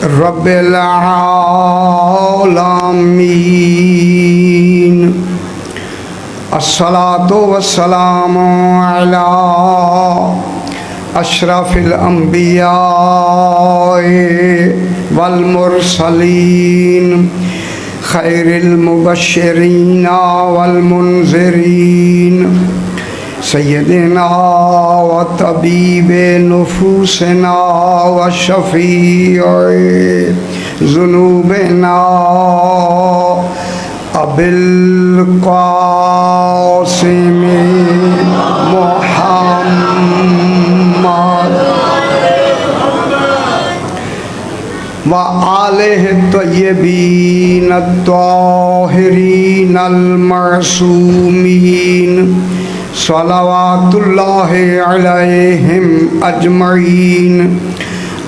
रब्बिल आलमीन। अस्सलातु वस्सलामु अला अशरफिल अंबिया वल मुरसलीन खैरिल मुबश्शिरीन वल मुनज़िरीन सय्यदिना व तबीबे नुफूसना व शफ़ीए ज़ुनूबिना अबिल क़ासिम मुहम्मद व आलिहि तय्यबीन अत्ताहिरीन अल-मअसूमीन सलावतुल्लाहि अलैहिम अजमईन।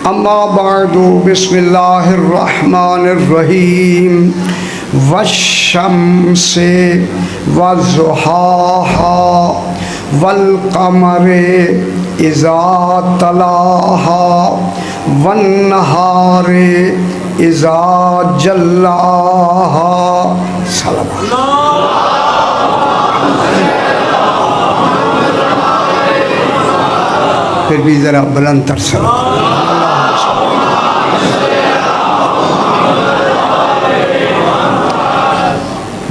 अम्मा बअदु बिस्मिल्लाहिर रहमानिर रहीम। वश्शम्सि वज़ुहाहा वल्क़मरि इज़ा तलाहा वन्नहारि इज़ा जल्लाहा। फिर भी ज़रा बुलंद तर सलाम।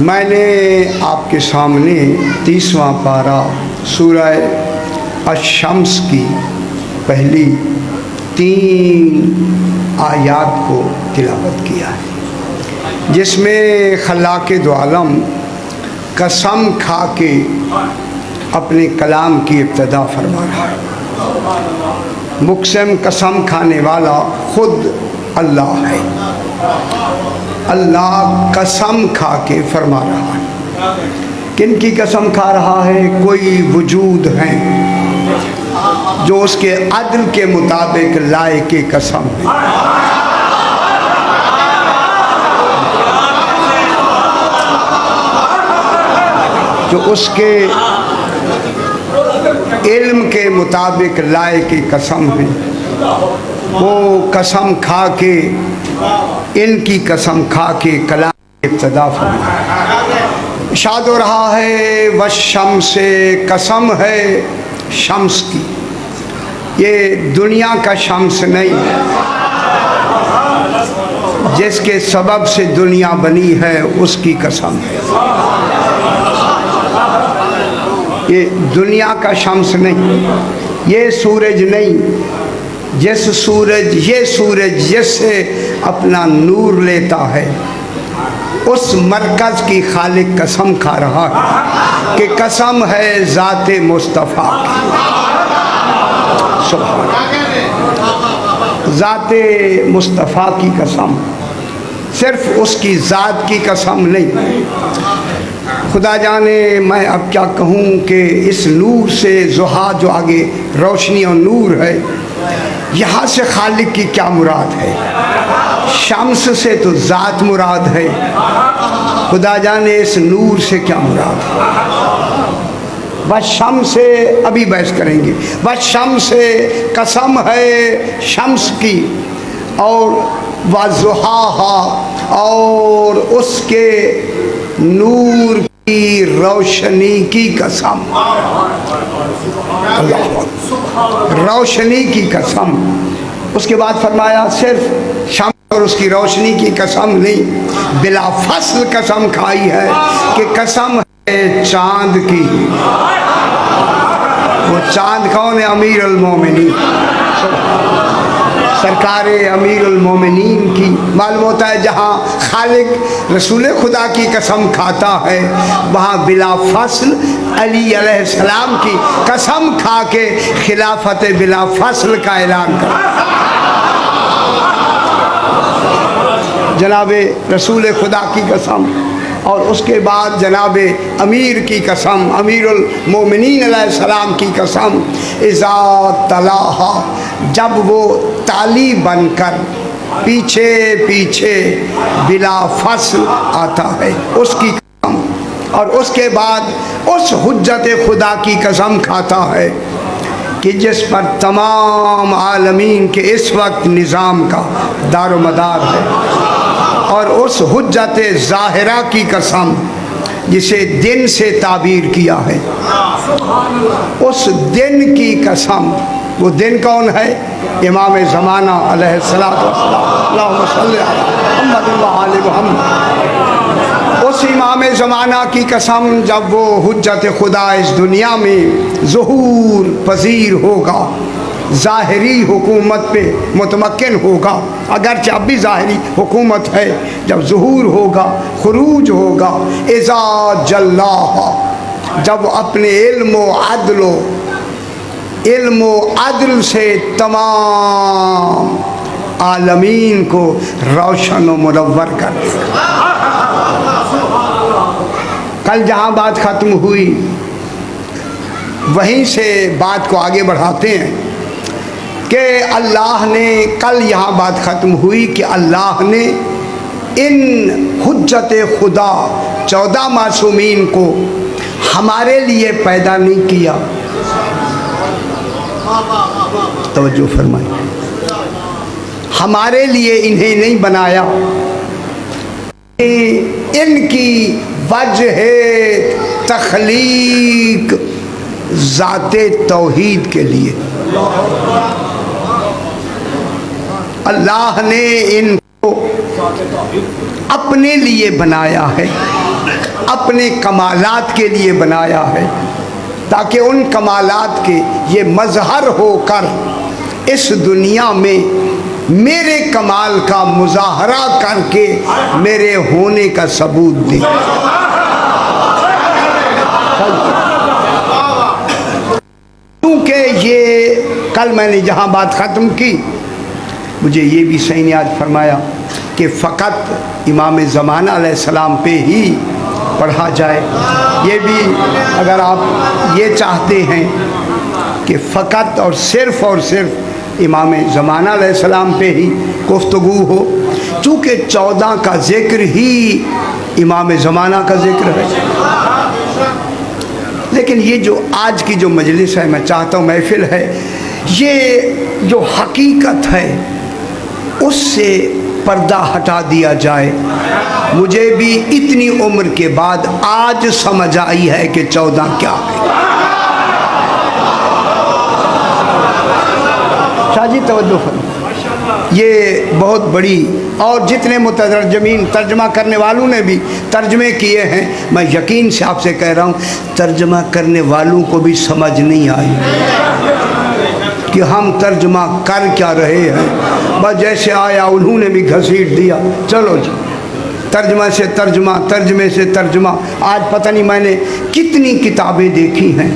मैंने आपके सामने 30वां पारा सूरह अश-शम्स की पहली 3 आयात को तिलावत किया है, जिसमें खल्लाक़े दो आलम कसम खा के अपने कलाम की इब्तिदा फरमा रहा है। मुक़सम कसम खाने वाला खुद अल्लाह है। अल्लाह कसम खा के फरमा रहा है। किन की कसम खा रहा है? कोई वजूद है जो उसके अदल के मुताबिक लायके कसम है। जो उसके इल्म के मुताबिक लायके कसम है, वो कसम खा के, इनकी कसम खा के कलाम इब्तिदा फरमा इरशाद हो रहा है। वश्शम्स से कसम है शम्स की। ये दुनिया का शम्स नहीं है जिसके सबब से दुनिया बनी है, उसकी कसम है। ये दुनिया का शम्स नहीं, ये सूरज नहीं। ये सूरज जिससे अपना नूर लेता है, उस मरकज़ की खालिक कसम खा रहा है कि कसम है ज़ाते मुस्तफ़ा की। सुभान ज़ाते मुस्तफ़ा की कसम, सिर्फ उसकी ज़ात की कसम नहीं। खुदा जाने मैं अब क्या कहूँ कि इस नूर से ज़ुहा जो आगे रोशनी और नूर है, यहाँ से खालिक की क्या मुराद है। शम्स से तो ज़ात मुराद है, खुदा जाने इस नूर से क्या मुराद है। वश्शम्स से अभी बहस करेंगे। वश्शम्स से कसम है शम्स की, और वज़ुहाहा, और उसके नूर की रोशनी की कसम। अल्लाह रोशनी की कसम। उसके बाद फरमाया सिर्फ शम्स और उसकी रोशनी की कसम नहीं, बिला फसल कसम खाई है कि कसम है चांद की। वो चांद कौन है? अमीर अल मोमिनीन, सरकार अमीर अल मोमिनीन की। मालूम होता है जहाँ खालिक रसूल खुदा की कसम खाता है, वहाँ बिला फसल अली अलैहिस्सलाम की कसम खा के खिलाफत बिला फसल का ऐलान कर। जनाबे रसूल खुदा की कसम, और उसके बाद जनाबे अमीर की कसम, अमीरुल मोमिनीन अलैहिस्सलाम की कसम। इज़ा तलाहा, जब वो ताली बनकर पीछे पीछे बिला फसल आता है, उसकी कसम। और उसके बाद उस हुज्जत खुदा की कसम खाता है कि जिस पर तमाम आलमीन के इस वक्त निज़ाम का दारो मदार है, और उस हुज्जत ज़ाहिरा की कसम जिसे दिन से ताबीर किया है, उस दिन की कसम। वो दिन कौन है? इमाम ज़माना अलैहिस्सलातु वस्सलाम, अल्लाहुम्मा सल्लि अला मुहम्मद व आलि मुहम्मद। उस इमाम ज़माना की कसम जब वो हुज्जत खुदा इस दुनिया में ज़ुहूर पज़ीर होगा, ज़ाहिरी हुकूमत पे मुतमक्किन होगा, अगरचे अब भी ज़ाहिरी हुकूमत है, जब ज़ुहूर होगा, खुरूज होगा, इज़ा जल्लाहा, जब अपने इल्म अदल से तमाम आलमीन को रोशन व मुनव्वर कर देगा। कल जहाँ बात ख़त्म हुई वहीं से बात को आगे बढ़ाते हैं कि अल्लाह ने, कल यहाँ बात ख़त्म हुई कि अल्लाह ने इन हुज्जत खुदा 14 मासूमीन को हमारे लिए पैदा नहीं किया। तवज्जो फरमाइए, हमारे लिए इन्हें नहीं बनाया, इनकी वजह तख्लीक ज़ाते तौहीद के लिए अल्लाह ने इनको अपने लिए बनाया है, अपने कमालात के लिए बनाया है, ताकि उन कमालात के ये मज़हर होकर इस दुनिया में मेरे कमाल का मुज़ाहरा करके मेरे होने का सबूत दे। क्योंकि ये कल मैंने जहाँ बात ख़त्म की, मुझे ये भी सही ने आज फरमाया कि फ़कत इमाम ज़माना अलैहिस्सलाम पे ही पढ़ा जाए। ये भी अगर आप ये चाहते हैं कि फ़कत और सिर्फ़ इमाम ज़माना अलैहिस्सलाम पे ही गुफ्तगू हो, चूँकि 14 का ज़िक्र ही इमाम ज़माना का ज़िक्र है। लेकिन ये जो आज की जो मजलिस है, मैं चाहता हूँ महफ़िल है, ये जो हकीकत है उससे पर्दा हटा दिया जाए। मुझे भी इतनी उम्र के बाद आज समझ आई है कि 14 क्या है। शाजी तवज्जो फरमाइए, ये बहुत बड़ी, और जितने मुतरजमीन तर्जमा करने वालों ने भी तर्जमे किए हैं, मैं यकीन से आपसे कह रहा हूँ तर्जमा करने वालों को भी समझ नहीं आई कि हम तर्जमा कर क्या रहे हैं। बस जैसे आया उन्होंने भी घसीट दिया, चलो जी तर्जमा से तर्जमा, तर्जमे से तर्जमा। आज पता नहीं मैंने कितनी किताबें देखी हैं,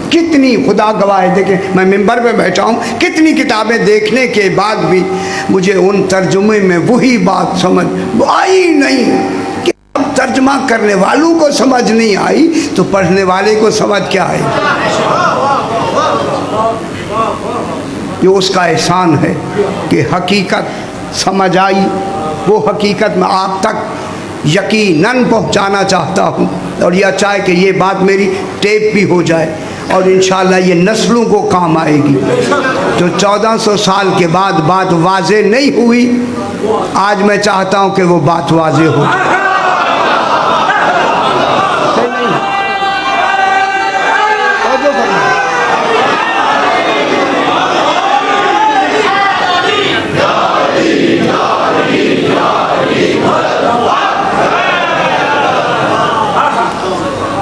कितनी, खुदा गवाह है, देखें मैं मिंबर पे बैठा हूँ, कितनी किताबें देखने के बाद भी मुझे उन तर्जुमे में वही बात समझ आई नहीं कि अब तर्जमा करने वालों को समझ नहीं आई तो पढ़ने वाले को समझ क्या आई। ये उसका एहसान है कि हकीकत समझ आई। वो हकीकत मैं आप तक यकीनन पहुँचाना चाहता हूँ, और यह चाहे कि ये बात मेरी टेप भी हो जाए और इंशाअल्लाह ये नस्लों को काम आएगी। जो 1400 साल के बाद बात वाज़े नहीं हुई, आज मैं चाहता हूँ कि वो बात वाज़े हो।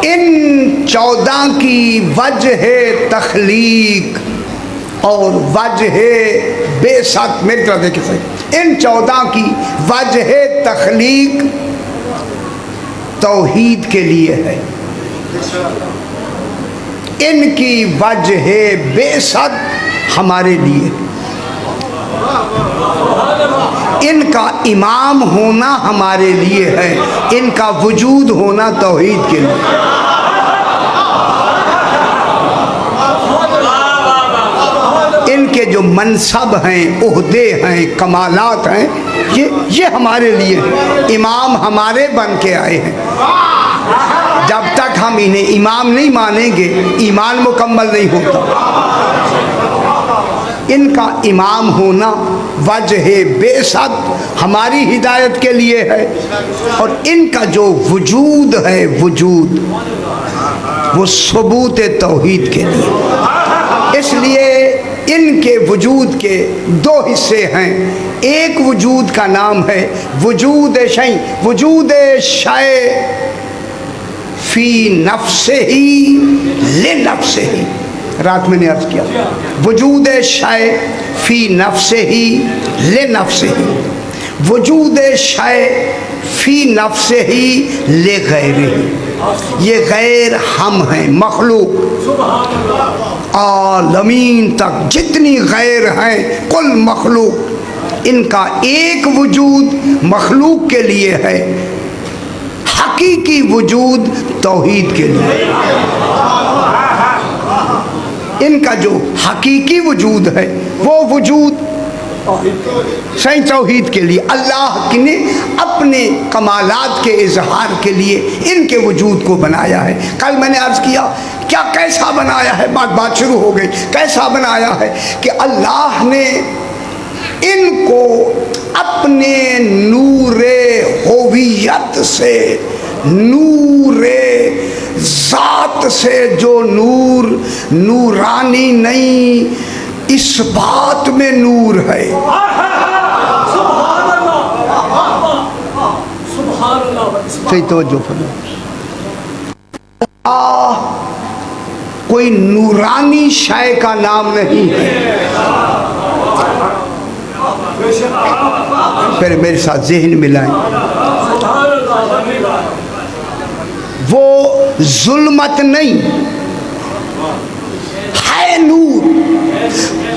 इन 14 की वजह तख्लीक और वजह बेशक, मेरी तरफ देखिए सही, इन 14 की वजह तख्लीक तौहीद के लिए है, इनकी वजह बेशक हमारे लिए, इनका इमाम होना हमारे लिए है, इनका वजूद होना तौहीद के लिए। इनके जो मनसब हैं, ओहदे हैं, कमालात हैं, ये हमारे लिए हैं। इमाम हमारे बन के आए हैं। जब तक हम इन्हें इमाम नहीं मानेंगे ईमान मुकम्मल नहीं होता। इनका इमाम होना वजह बेसद हमारी हिदायत के लिए है, और इनका जो वजूद है वजूद वो सबूत तौहीद के लिए। इसलिए इनके वजूद के दो हिस्से हैं। एक वजूद का नाम है वजूद शै, वजूद शै फी नफ्से ही ले नफ्से ही। रात मैंने अर्ज किया वजूद शै फी नफ्से ही ले नफ्से ही, वजूद शै फी नफ्से ही ले गैर ही। ये गैर हम हैं, मखलूक आलमीन तक जितनी गैर हैं कुल मखलूक, इनका एक वजूद मखलूक के लिए है, हकीकी वजूद तौहीद के लिए। इनका जो हकीकी वजूद है वो वजूद सही तौहीद के लिए, अल्लाह ने अपने कमालात के इजहार के लिए इनके वजूद को बनाया है। कल मैंने अर्ज़ किया क्या कैसा बनाया है, बात शुरू हो गई। कैसा बनाया है कि अल्लाह ने इनको अपने नूरे होवियत से, नूरे ज़ात से, जो नूर नूरानी नहीं इस बात में नूर है। सही तवज्जो फरमाओ। कोई नूरानी शय का नाम नहीं है। फिर मेरे साथ ज़हन मिलाएं, वो जुल्मत नहीं है, नूर।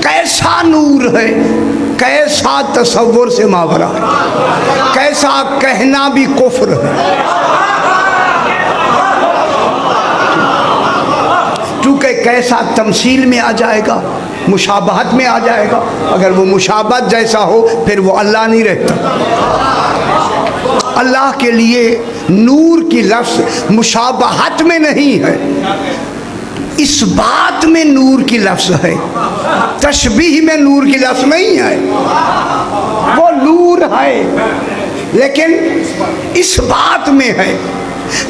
कैसा नूर है, कैसा तसव्वुर से मावरा है, कैसा कहना भी कुफ्र है। क्योंकि कैसा तमसील में आ जाएगा, मुशाबहत में आ जाएगा। अगर वो मुशाबहत जैसा हो फिर वो अल्लाह नहीं रहता। अल्लाह के लिए नूर की लफ्ज़ मुशाबहत में नहीं है, इस बात में नूर की लफ्ज़ है, तशबीह में नूर की लफ्ज़ नहीं है। वो नूर है लेकिन इस बात में है,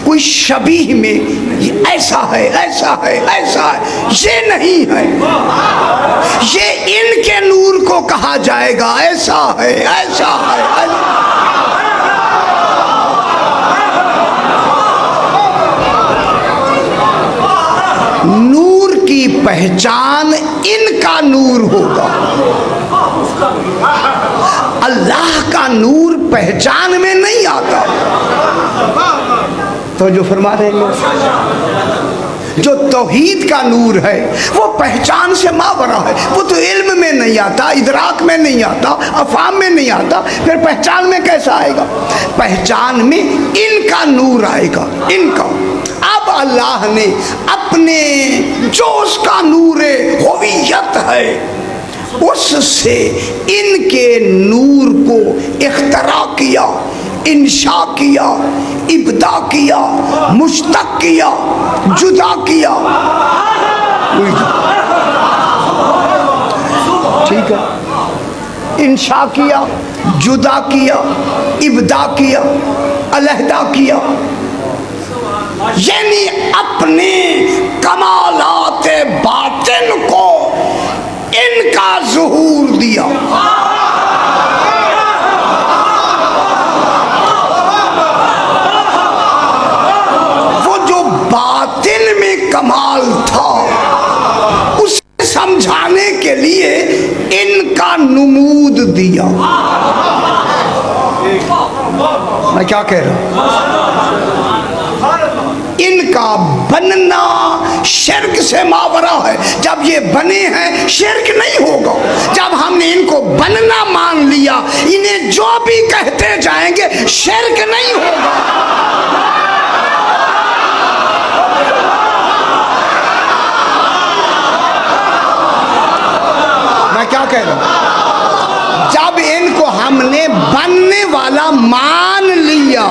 कोई शबीह में ये ऐसा है, ऐसा है, ऐसा है, ये नहीं है। ये इनके नूर को कहा जाएगा ऐसा है, ऐसा है, ऐसा। नूर की पहचान इनका नूर होगा, अल्लाह का नूर पहचान में नहीं आता। तो जो फरमा रहे हैं, जो तौहीद का नूर है वो पहचान से मावरा है। वो तो इल्म में नहीं आता, इदराक में नहीं आता, अफाम में नहीं आता, फिर पहचान में कैसा आएगा? पहचान में इनका नूर आएगा, इनका। अब अल्लाह ने अपने जो उसका नूर होवियत है उससे इनके नूर को इख्तरा किया, इंशा किया, इब्दा किया, मुश्तक किया, जुदा किया। ठीक है, इंशा किया, जुदा किया, इब्दा किया, अलहदा किया, यानी अपने कमालात बातिन को इनका ज़ुहूर दिया। वो जो बातिन में कमाल था उसे समझाने के लिए इनका नुमूद दिया। मैं क्या कह रहा हूं? इनका बनना शिर्क से मावरा है। जब ये बने हैं शिर्क नहीं होगा। जब हमने इनको बनना मान लिया, इन्हें जो भी कहते जाएंगे शिर्क नहीं होगा। मैं क्या कह रहा हूं? जब इनको हमने बनने वाला मान लिया,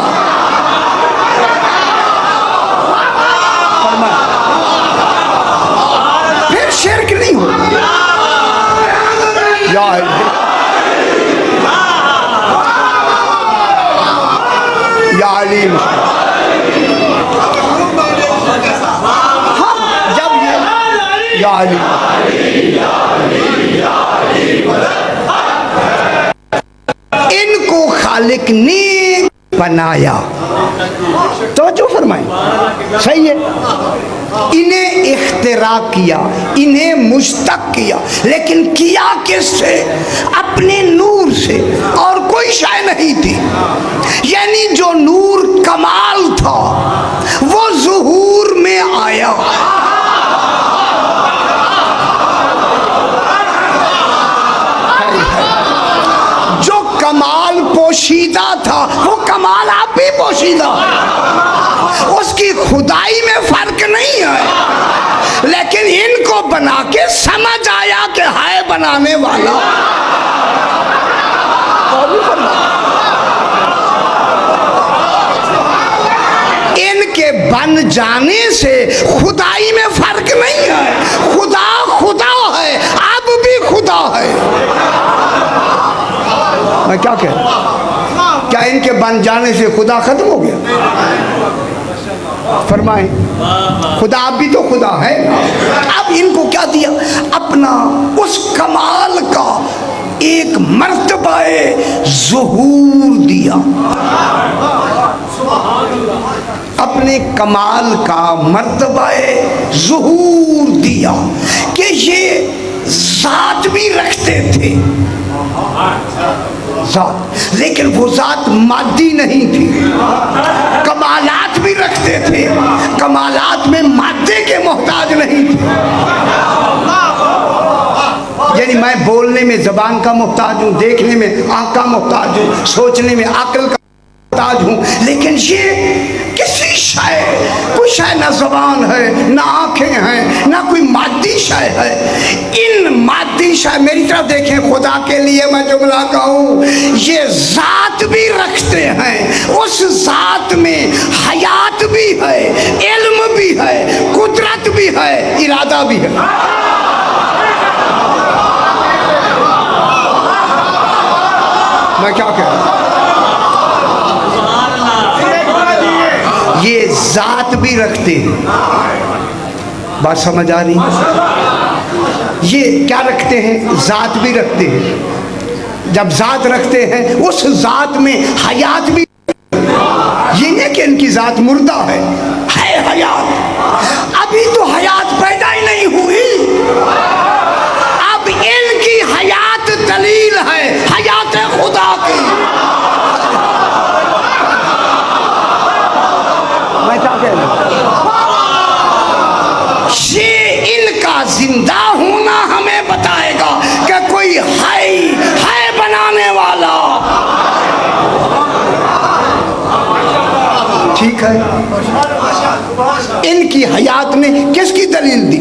फिर शिर्क नहीं होगा। आलिम। हाँ, जब ये या आलिम इनको खालिक ने बनाया, तो जो फरमाए सही है, इन्हें इख्तिरा किया, इन्हें मुश्तक किया, लेकिन किया किससे? अपने नूर से, और कोई शय नहीं थी। यानी जो नूर कमाल था वो ज़ुहूर में आया। जो कमाल पोशीदा था वो कमाल आप भी पोशीदा, उसकी खुदाई में फर्क नहीं है, लेकिन इनको बना के समझ आया कि है बनाने वाला। इनके बन जाने से खुदाई में फर्क नहीं है। खुदा खुदा है, अब भी खुदा है। मैं क्या कह, क्या इनके बन जाने से खुदा खत्म हो गया? फरमाए खुदा अब भी तो खुदा है। अब इनको क्या दिया? अपना उस कमाल का एक मर्तबाए ज़ुहूर दिया, अपने कमाल का मर्तबाए ज़ुहूर दिया कि ये ज़ात भी रखते थे, ज़ात, लेकिन वो ज़ात मादी नहीं थी। कमालात भी रखते थे, कमालात में मादे के मोहताज नहीं थे। यानी मैं बोलने में ज़बान का मोहताज हूँ, देखने में आँख का मोहताज हूँ, सोचने में अक्ल का मोहताज हूँ, लेकिन ये किसी शय, कोई शय ना ज़बान है, ना आँखें हैं, ना कोई मादी शय है। इन मादी शय, मेरी तरफ देखें, खुदा के लिए मैं जुमला कहूँ, ये ज़ात भी रखते हैं, उस ज़ात में हयात भी है, इल्म भी है, कुदरत भी है, इरादा भी है। मैं क्या कह रहा हूँ? ये ज़ात भी रखते हैं, बात समझ आ रही? ये क्या रखते हैं? ज़ात भी रखते हैं। जब ज़ात रखते हैं, उस ज़ात में हयात भी, ये नहीं कि इनकी ज़ात मुर्दा है हयात। अभी तो हयात पैदा ही नहीं हुई, अब इनकी हयात दलील है, हयात है खुदा की। मैं क्या कह रहा हूं? ये इनका जिंदा होना हमें बताएगा कि कोई है बनाने वाला। ठीक है, इनकी हयात ने किसकी दलील दी?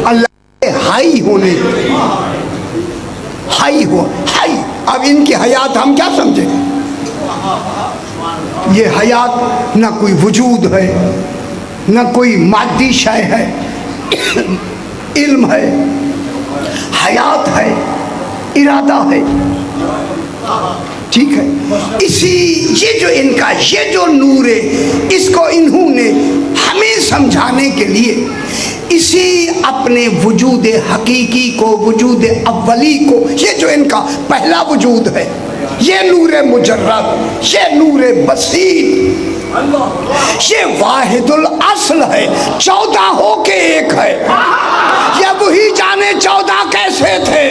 अल्लाह के हाई होने, हाई हो, हाई। अब इनकी हयात हम क्या समझे? ये हयात ना कोई वजूद है, ना कोई मादी शय है, इल्म है, हयात है, इरादा है। ठीक है, इसी ये जो इनका ये जो नूर है, इसको इन्होंने हमें समझाने के लिए इसी अपने वजूद हकीकी को, वजूद अव्वली को, ये जो इनका पहला वजूद है, ये नूर मुजर्रद, ये नूर बसीर, ये वाहिदुल अस्ल है, 14 हो के एक है। ये वही जाने 14 कैसे थे।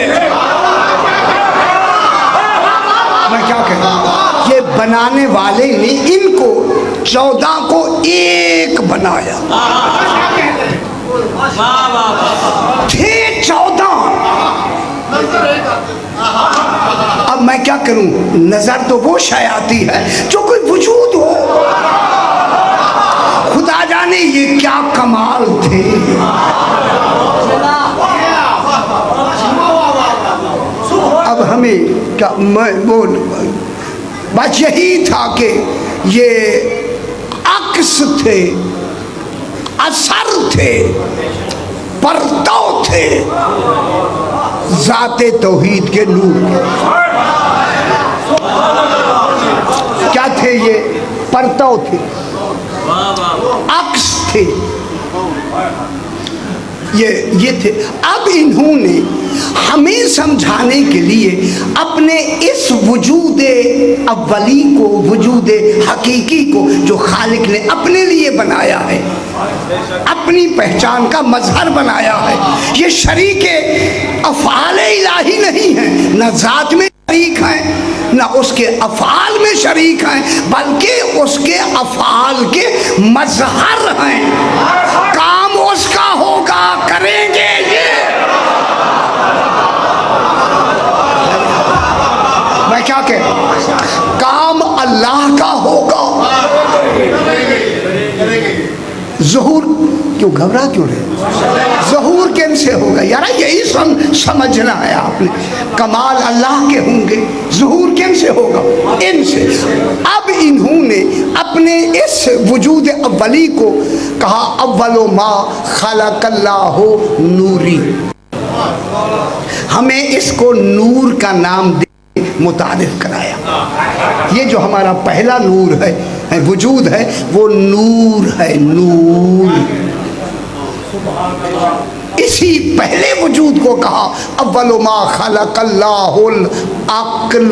मैं क्या कह रहा हूं? ये बनाने वाले ने इनको 14 को एक बनाया, थे 14। अब मैं क्या करूं? नजर तो वो शय आती है जो कोई वजूद हो। खुदा जाने ये क्या कमाल थे। अब हमें क्या, मैं बोल, बस यही था कि ये अक्स थे, असर थे, परतौ थे ज़ाते तौहीद के नूर। क्या थे ये? परतव थे, अक्स थे, ये थे। अब इन्होंने हमें समझाने के लिए अपने इस वजूद अव्वली को, वजूद हकीकी को जो खालिक ने अपने लिए बनाया है, अपनी पहचान का मजहर बनाया है, ये शरीके अफ़आल इलाही नहीं है, न ज़ात में शरीक हैं न उसके अफ़आल में शरीक हैं, बल्कि उसके अफ़आल के मजहर हैं। काम उसका होगा, करेंगे ये। मैं क्या कह रहा हूं, काम अल्लाह का होगा। ज़हूर क्यों घबरा क्यों रहे, ज़हूर किनसे होगा यार, यही समझना है आपने। कमाल अल्लाह के होंगे, ज़हूर किनसे होगा, इनसे। अब इन्होंने अपने इस वजूद अव्वली को कहा अव्वलो मा खलक़ल्लाहु नूरी, हमें इसको नूर का नाम दे मुतारिफ कराया। ये जो हमारा पहला नूर है, वजूद है, वो नूर है, नूर। इसी पहले वजूद को कहा अव्वलु मा खलक़ल्लाहुल अक़्ल।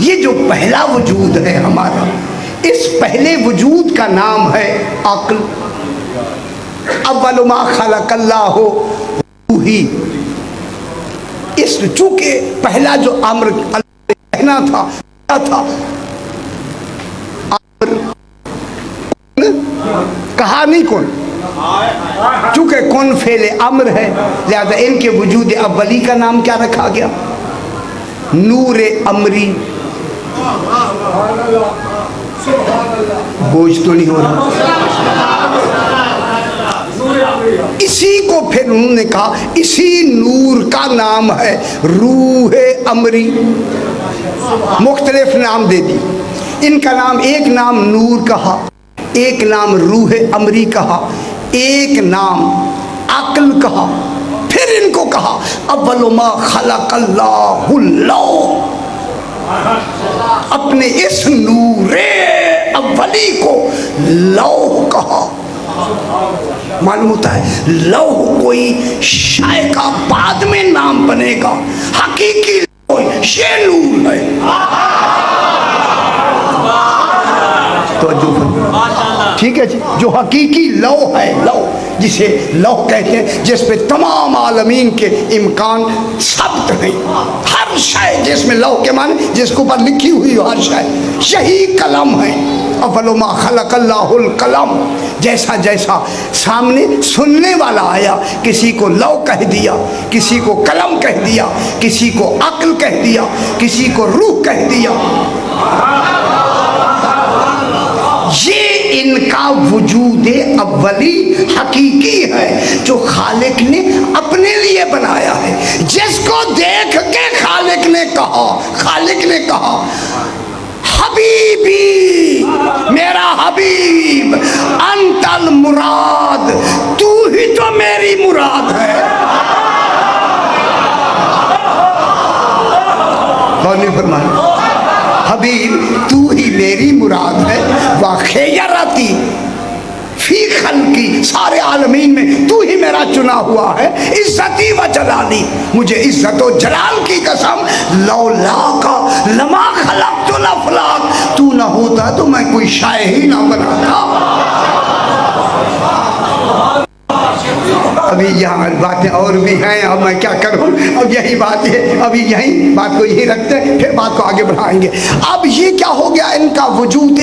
ये जो पहला वजूद है हमारा, इस पहले वजूद का नाम है अक़्ल। अव्वलु मा खलक़ल्लाहु रूही। इस चूंकि पहला जो अम्र कहना था कहा नहीं कौन, चूंकि कौन फेले अम्र है, लिहाजा इनके वजूद अव्वली का नाम क्या रखा गया, नूर अमरी। बोझ तो नहीं हो रहा। इसी को फिर उन्होंने कहा, इसी नूर का नाम है रूह अमरी। मुख्तलिफ नाम दे दी इनका नाम, एक नाम नूर कहा, एक नाम रूह अमरी कहा, एक नाम अक्ल कहा। फिर इनको कहा अव्वलु मा खलक़ल्लाहु लौह, अपने इस नूरे अव्वली को लौह कहा। मालूम होता है लौह कोई शाय का बाद में नाम बनेगा, हकीकी लौह ये नूर है। तो ठीक है जी, जो हकीकी लौह है, लौह जिसे लौह कहते हैं, जिस पे तमाम आलमीन के इम्कान सब्त हैं, हर शाय जिसमें लौह के माने जिसके ऊपर लिखी हुई हर शाय, यही कलम है। अव्वलु मा खलक़ल्लाहुल कलम। जैसा जैसा सामने सुनने वाला आया, किसी को लौह कह दिया, किसी को कलम कह दिया, किसी को अक्ल कह दिया, किसी को रूह कह दिया। ये इनका वजूद अव्वली हकीकी है जो खालिक ने अपने लिए बनाया है, जिसको देख के खालिक ने कहा हबीबी, मेरा हबीब, अंतल मुराद, तू ही तो मेरी मुराद है। कौन ने फरमाया हबीब तू ही मेरी मुराद है, वाक़ियती फी खल्की, सारे आलमीन में तू ही मेरा चुना हुआ है। इज्जती व जलाली, मुझे इज्जत व जलाल की कसम, लौला का लमा खलक़तुल अफ़लाक, तू ना होता तो मैं कोई शाय ही ना बनाता। अभी यहाँ बातें और भी हैं, अब मैं क्या करूँ, अब यही बात है, अभी यही बात को यही रखते हैं, फिर बात को आगे बढ़ाएंगे। अब ये क्या हो गया, इनका वजूद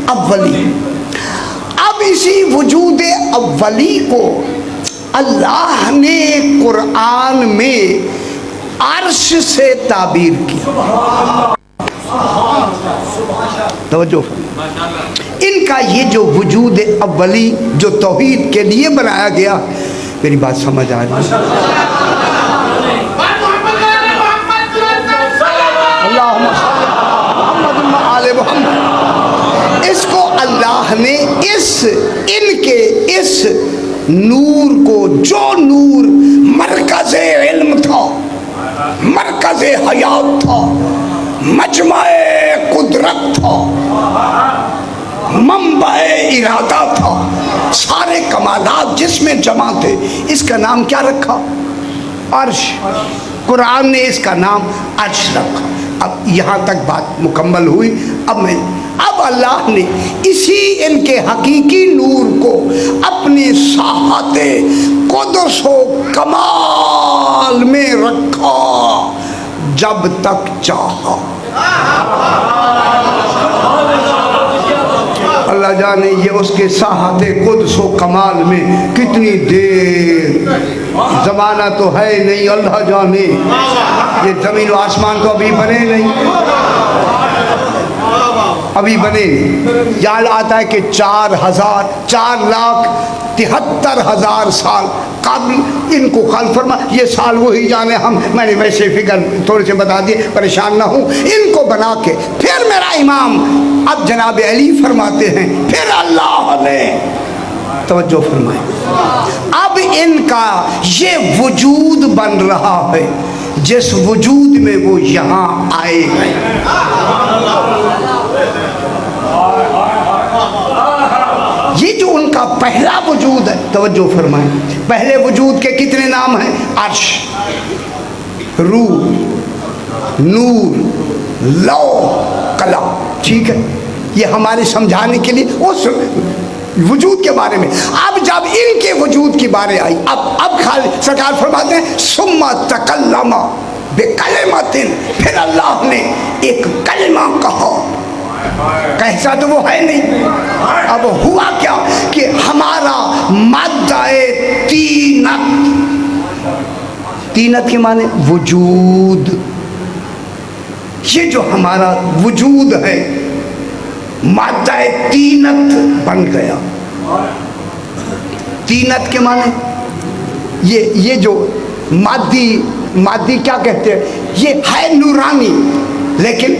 अव्वली। अब इसी वजूद अव्वली को अल्लाह ने कुरान में अर्श से ताबीर किया। तवज्जो, इनका ये जो वजूद अव्वली जो तौहीद के लिए बनाया गया, मेरी बात समझ आ रही है? इसको अल्लाह ने इनके इस नूर को, जो नूर मरकज़े इल्म था, मरकज़े हयात था, मजमाए कुदरत था, मंबए इरादा था, सारे कमालात जिसमें जमा थे। इसका नाम क्या रखा? अर्श। कुरान ने इसका नाम अर्श रखा। अब यहाँ तक बात मुकम्मल हुई। अब अल्लाह ने इसी इनके हकीकी नूर को अपने साहते कुदस व कमाल में रखा जब तक चाहा। अल्लाह जाने ये उसके साहते कुदस व कमाल में कितनी देर, ज़माना तो है नहीं, अल्लाह जाने। ये ज़मीन व आसमान तो अभी बने नहीं, अभी बने। याद आता है कि 4,73,000 साल काबिल इनको खाल फरमा। ये साल वही जाने, मैंने वैसे फिगर थोड़े से बता दिए, परेशान ना हूँ। इनको बना के फिर मेरा इमाम अब जनाब अली फरमाते हैं, फिर अल्लाह ने तवज्जो फरमाए, अब इनका ये वजूद बन रहा है जिस वजूद में वो यहाँ आए हैं। ये जो उनका पहला वजूद है, तवज्जो फरमाएं, पहले वजूद के कितने नाम हैं? अर्श, रूह, नूर, लौ, कलम। ठीक है, ये हमारे समझाने के लिए उस वजूद के बारे में। अब जब इनके वजूद की बारे आई, अब खाली सरकार फरमाते हैं सुम्मा तकल्लमा बेकलिमतिन, फिर अल्लाह ने एक कलिमा कहा। कैसा तो वो है नहीं। अब हुआ क्या कि हमारा माद्दाए तीनत, तीनत के माने वजूद, ये जो हमारा वजूद है माद्दाए तीनत बन गया। तीनत के माने ये जो मादी क्या कहते हैं, ये है नूरानी, लेकिन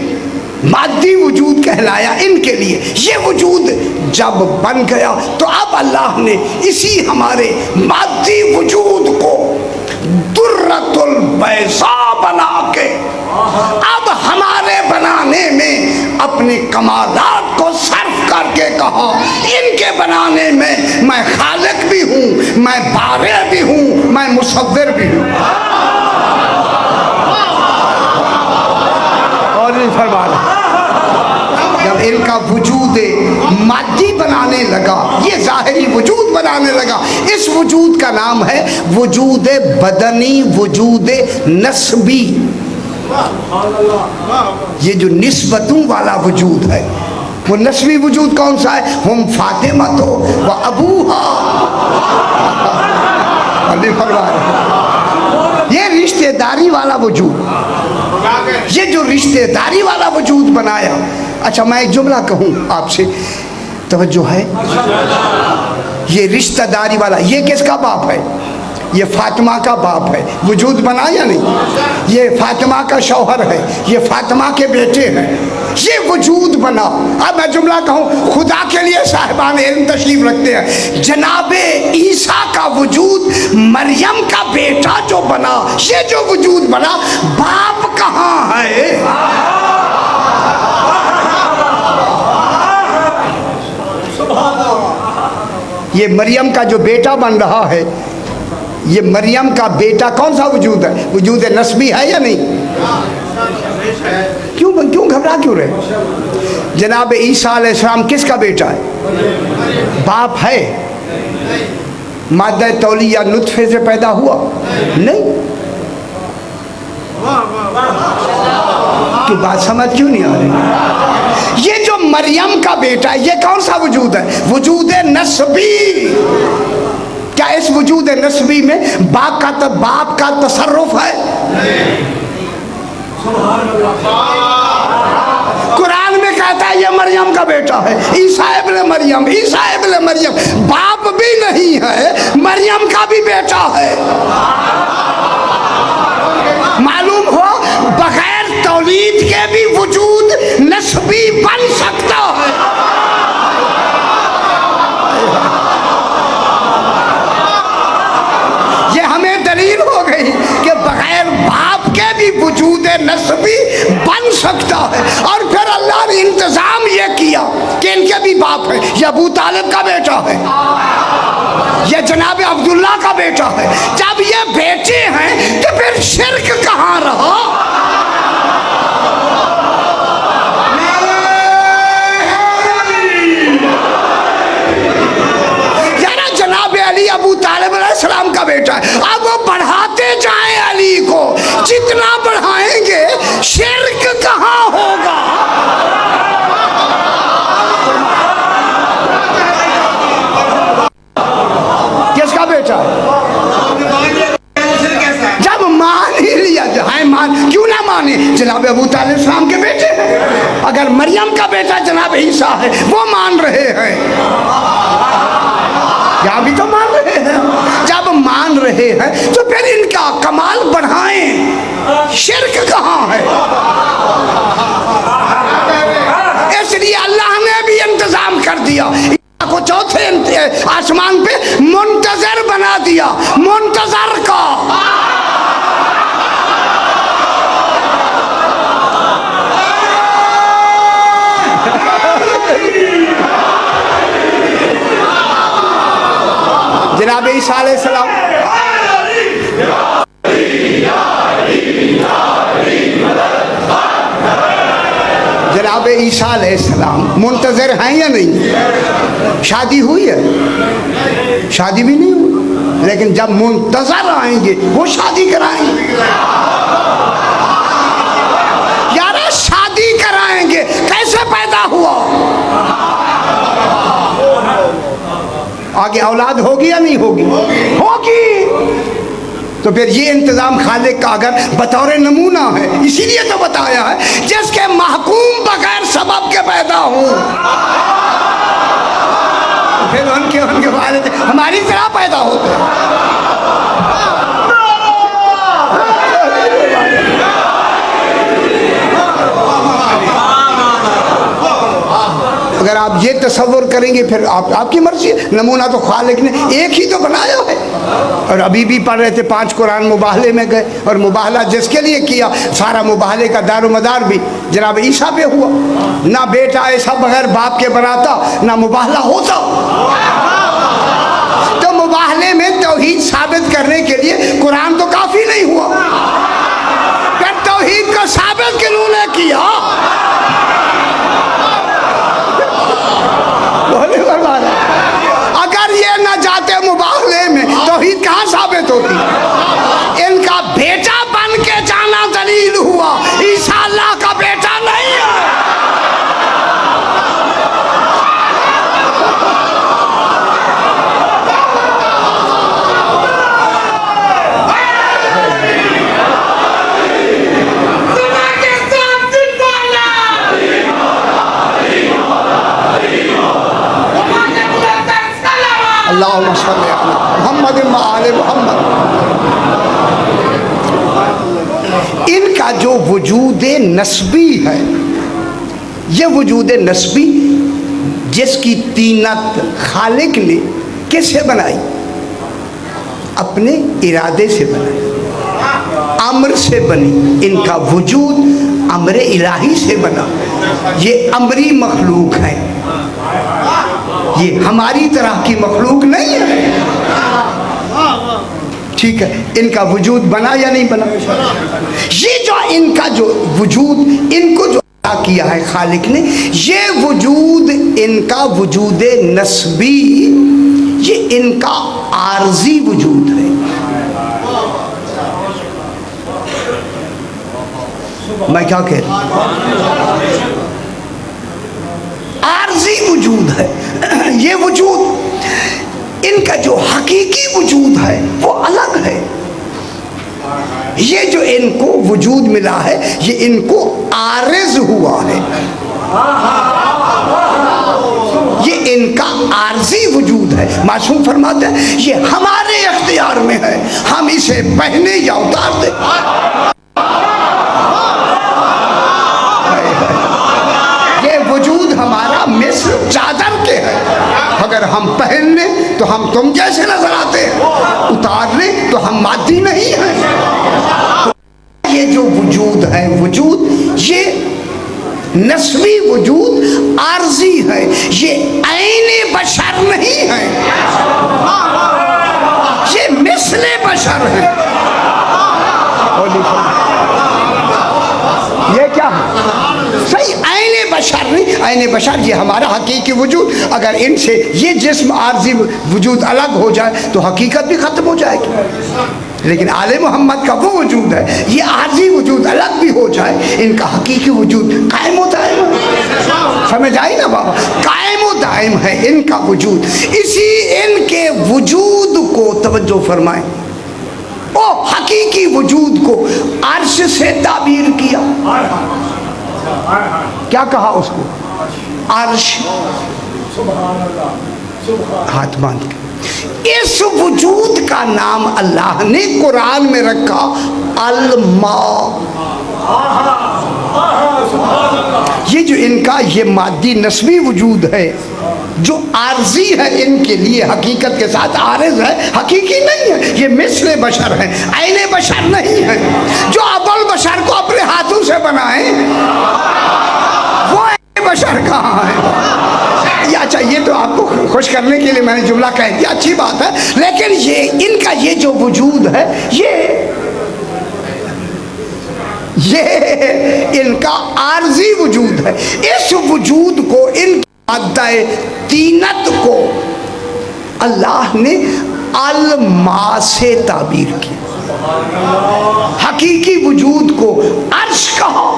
मादी वजूद कहलाया इनके लिए। ये वजूद जब बन गया तो अब अल्लाह ने इसी हमारे मादी वजूद को दुर्रतुल बैसा बना के अब हमारे बनाने में अपने कमालात को सर्फ करके कहा, इनके बनाने में मैं खालिक भी हूँ, मैं बारे भी हूँ, मैं मुसव्विर भी हूँ। और फरमा जब इनका वजूद मादी बनाने लगा, ये जाहिरी वजूद बनाने लगा, इस वजूद का नाम है वजूद बदनी, वजूद नस्बी। ये जो निस्बतों वाला वजूद है, वो नस्बी वजूद कौन सा है? हम फातिमा तो व अबूहा, ये रिश्तेदारी वाला वजूद, ये जो रिश्तेदारी वाला वजूद बनाया। अच्छा, मैं एक जुमला कहूँ आपसे, तवज्जो है। ये रिश्तेदारी वाला, ये किसका बाप है? ये फातिमा का बाप है। वजूद बना या नहीं? ये फातिमा का शौहर है, ये फातिमा के बेटे हैं, ये वजूद बना। अब मैं जुमला कहूँ, खुदा के लिए साहिबान इल्म तशरीफ रखते हैं, जनाबे ईसा का वजूद मरियम का बेटा जो बना, ये जो वजूद बना, बाप कहाँ है? ये मरियम का जो बेटा बन रहा है, ये मरियम का बेटा कौन सा वजूद है? वजूद नस्बी है या नहीं? क्यों घबरा क्यों रहे? जनाब ईसा अलैहिस्सलाम किसका बेटा है? बाप है। मादा तौली या नुत्फे से पैदा हुआ नहीं? तो बात समझ क्यों नहीं आ रही? ये जो मरियम का बेटा है, ये कौन सा वजूद है? वजूद नस्बी। क्या इस वजूद नस्बी में बाप का तसर्रुफ है? कुरान में कहता है ये मरियम का बेटा है, ईसा इब्न मरियम, ईसा इब्न मरियम बाप भी नहीं है, मरियम का भी बेटा है। मालूम हो, बगैर तौलीद के भी वजूद नस्बी बन सकता है। ये हमें दलील हो गई कि बगैर बाप के भी वजूद नस्बी बन सकता है। और फिर अल्लाह ने इंतजाम ये किया कि इनके भी बाप है, ये अबू तालिब का बेटा है, ये जनाब अब्दुल्ला का बेटा है। जब ये बेटे हैं तो फिर शिर्क कहाँ रहा? अबू तालिब अलैहिस्सलाम का बेटा है। अब वो बढ़ाते जाएं अली को, जितना बढ़ाएंगे शिर्क कहाँ होगा? किसका बेटा है? जब मान ही लिया है, मान क्यों ना माने? जनाब अबू तालिब अलैहिस्सलाम के बेटे हैं। अगर मरियम का बेटा जनाब ईसा है, वो मान रहे हैं, यहाँ भी तो मान रहे हैं। जब मान रहे हैं तो फिर इनका कमाल बढ़ाएं, शिर्क कहाँ है? इसलिए अल्लाह ने भी इंतजाम कर दिया को चौथे आसमान पे मुंतजर बना दिया, मुंतजर का। जनाब ईसा अलैहिस्सलाम, जनाब ईसा अलैहिस्सलाम मुंतजर हैं या नहीं? शादी हुई है? शादी भी नहीं हुई, लेकिन जब मुंतजर आएंगे वो शादी कराएंगे। यार शादी कराएंगे, कैसे पैदा हुआ? आगे औलाद होगी या नहीं होगी? होगी। तो फिर ये इंतजाम खालिक का अगर बतौर नमूना है, इसीलिए तो बताया है जिसके महकूम बगैर सबब के पैदा हो, फिर उनके वालिद हमारी तरह पैदा होते हैं। अगर आप ये तसव्वुर करेंगे फिर आपकी मर्जी है। नमूना तो खालिक ने एक ही तो बनाया है। और अभी भी पढ़ रहे थे 5 कुरान मुबाहले में गए, और मुबाहला जिसके लिए किया, सारा मुबाहले का दारोमदार भी जनाब ईसा पे हुआ। ना बेटा ऐसा बगैर बाप के बनाता, ना मुबाहला होता। तो मुबाहले में तौहीद साबित करने के लिए कुरान तो काफी नहीं हुआ, फिर तौहीद को साबित किन्होंने किया? अगर ये न जाते मुबाहले में तौहीद कहाँ साबित होती? इनका बेटा बन के जाना दलील हुआ, ईसा अल्लाह का बेटा नहीं है। अल्लाहुम्मा सल्ली अला मुहम्मद व आले मुहम्मद। इनका जो वजूद नस्बी है, ये वजूद नस्बी जिसकी तीनत खालिक ने किससे बनाई? अपने इरादे से बनाई, अम्र से बनी। इनका वजूद अम्र इलाही से बना। ये अमरी मखलूक है, ये हमारी तरह की मखलूक नहीं है। ठीक है, इनका वजूद बना या नहीं बना? ये जो इनका जो वजूद, इनको जो अता किया है खालिक ने, ये वजूद इनका वजूद नस्बी, ये इनका आर्जी वजूद है। मैं क्या कह रहा हूं? आर्जी वजूद है। ये वजूद, इनका जो हकीकी वजूद है वो अलग है। ये जो इनको वजूद मिला है, ये इनको आरिज हुआ है। ये इनका आर्जी वजूद है। मासूम फरमाते हैं ये हमारे इख्तियार में है, हम इसे पहने या उतार दें। हमारा मिस्र चादर के है, अगर हम पहन लें तो हम तुम जैसे नजर आते हैं, उतार लें तो हम मादी नहीं हैं। तो ये जो वजूद है वजूद, ये नस्बी वजूद आर्जी है, ये ऐने बशर नहीं है, ये मिसले बशर है। ये क्या है? सही ऐने बशर नहीं, ऐने बशर ये हमारा हकीकी वजूद। अगर इनसे ये जिस्म आर्जी वजूद अलग हो जाए तो हकीकत भी ख़त्म हो जाएगी। लेकिन आले मोहम्मद का वो वजूद है, ये आर्जी वजूद अलग भी हो जाए, इनका हकीकी वजूद कायम दायम है। समझ आई ना बाबा? कायम दायम है इनका वजूद। इसी इनके वजूद को तवज्जो फरमाएं, ओ हकीकी वजूद को अर्श से ताबीर किया। क्या कहा उसको? अर्श। हाथ बांध के। इस वजूद का नाम अल्लाह ने कुरान में रखा अल-मा। ये जो इनका ये मादी नस्बी वजूद है जो आर्जी है, इनके लिए हकीकत के साथ आरिज है, हकीकी नहीं है। ये मिसले बशर है, ऐने बशर नहीं है। जो अबुल बशर को अपने हाथों से बनाए वो ऐने बशर कहाँ है? या अच्छा, ये तो आपको खुश करने के लिए मैंने जुमला कह दिया, अच्छी बात है। लेकिन ये इनका ये जो वजूद है, ये इनका आर्जी वजूद है। इस वजूद को, इन माद्दाए तीनत को अल्लाह ने अल-मा से ताबीर की। हकीकी वजूद को अर्श कहा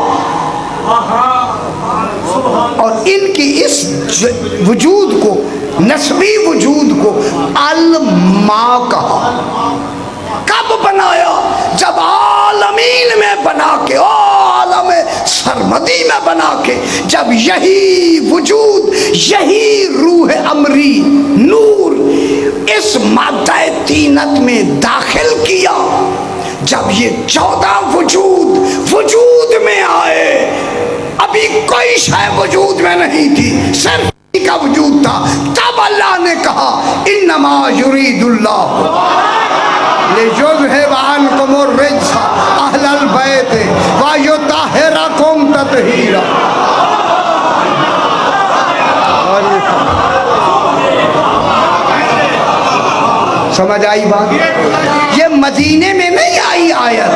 और इनकी इस वजूद को, नस्बी वजूद को अल-मा कहा। कब बनाया? जब आलमीन में बना के, आलम सरमदी में बना के, जब यही वजूद, यही रूह अमरी नूर इस मादा तीनत में दाखिल किया, जब ये 14 वजूद में आए, अभी कोई शय वजूद में नहीं थी, सिर्फ का वजूद था। तब अल्लाह ने कहा इन्नमा युरीदुल्लाह लियुज़हिब अन्कुमुर रिज्स अहलल बैत व युत्तहिरकुम तत्हीरा। समझ आई बात? ये मदीने में नहीं आई आयत,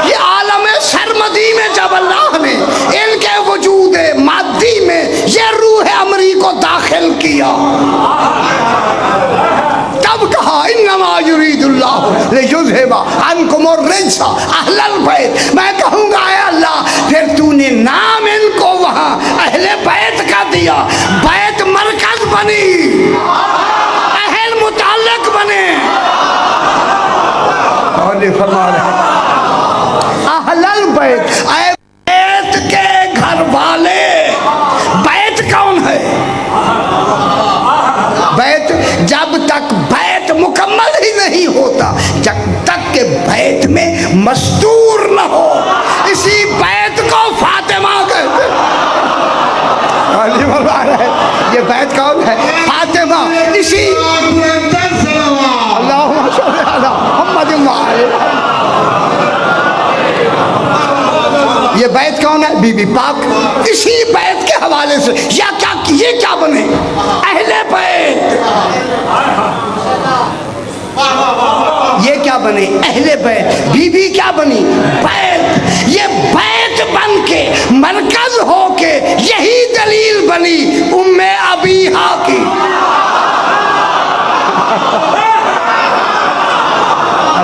ये आलम सरमदी में जब अल्लाह ने इनके वजूद मादी में ये रूह अमरी को दाखिल किया, तब कहा इन्नमा युरीदुल्लाह लियुज़हिब अन्कुमुर रिज्स अहलल बैत। मैं कहूँगा ऐ अल्लाह, फिर तूने नाम इनको वहाँ अहले बैत का दिया, बैत मरकज बनी, अहल मुताल्लिक बने। और ये फरमा रहे अहलल बैत, ऐ बैत के घर वाले। बैत कौन है? बैत जब तक बैत मुकम्मल ही नहीं होता, जब तक के बैत में मस्तूर न हो, इसी बैत को फातिमा कहते हैं। ये बैत कौन है? फातिमा। इसी अल्लाहुम्मा सल्ली अला मुहम्मद। ये बैत कौन है? बीबी पाक। इसी बैत के हवाले से या क्या, ये क्या बने? अहले बैत। ये क्या बने? अहले बैत। बीबी क्या बनी? बैत। ये बैत बन के मरकज हो के यही दलील बनी उम्मे अबीहा की।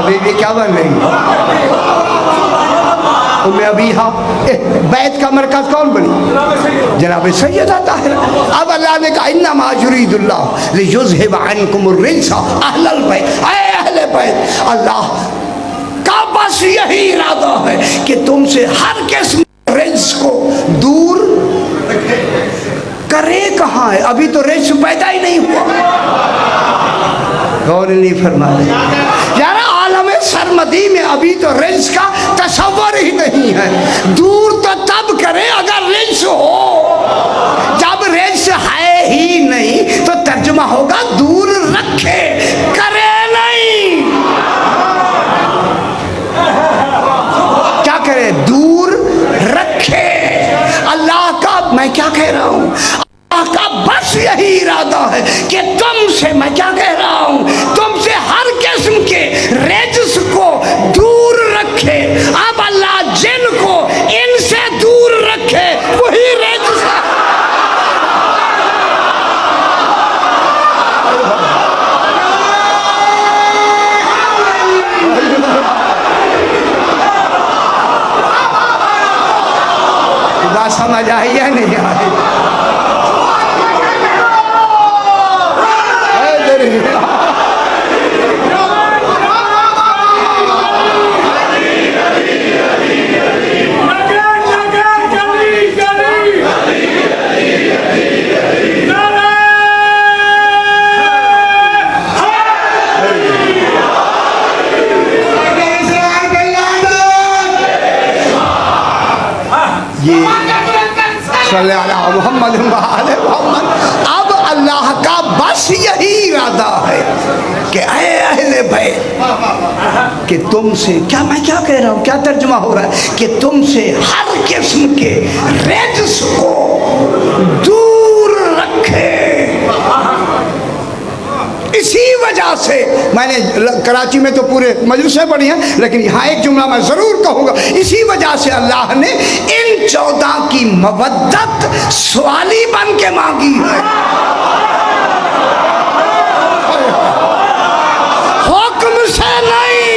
बीबी क्या बन गई? उम्मे अबीहा। बैत का मरकज कौन बनी? जनाब सैयदा ताहिरा। अब अल्लाह ने कहा इन्नमा युरीदुल्लाह लियुज़हिब अन्कुमुर रिज्स अहलल बैत। ऐ अहले बैत, अल्लाह का बस यही इरादा है कि तुमसे हर किस्म रिज्स को दूर करे। कहाँ है? अभी तो रिज्स पैदा ही नहीं हुआ। गौर नहीं फरमा रहे यार, आलम सरमदी में अभी तो रिज्क का तसव्वुर ही नहीं है। दूर तो तब करे अगर रिज्क हो, जब रिज्क है ही नहीं तो तर्जुमा होगा दूर रखे, करे नहीं। क्या मैं क्या कह रहा हूँ, अल्लाह का बस यही इरादा है कि तुमसे, मैं क्या कह रहा हूँ, तुमसे हर किस्म के रेजिस को दूर रखे। अब अल्लाह जिनको इनसे दूर रखे वही रेजिस है। बात समझ आई या नहीं आई? मोहम्मद मोहम्मद। अब अल्लाह का बस यही इरादा है कि ऐ अहले बैत कि तुमसे, क्या मैं क्या कह रहा हूँ, क्या तर्जुमा हो रहा है, कि तुमसे हर किस्म के रेजिस को दूर रखे। इसी वजह से मैंने कराची में तो पूरे मजलिसें पढ़ी हैं, लेकिन यहाँ एक जुमला मैं ज़रूर कहूँगा। इसी वजह से अल्लाह ने इन 14 की मवद्दत सवाली बन के मांगी है, हुक्म से नहीं।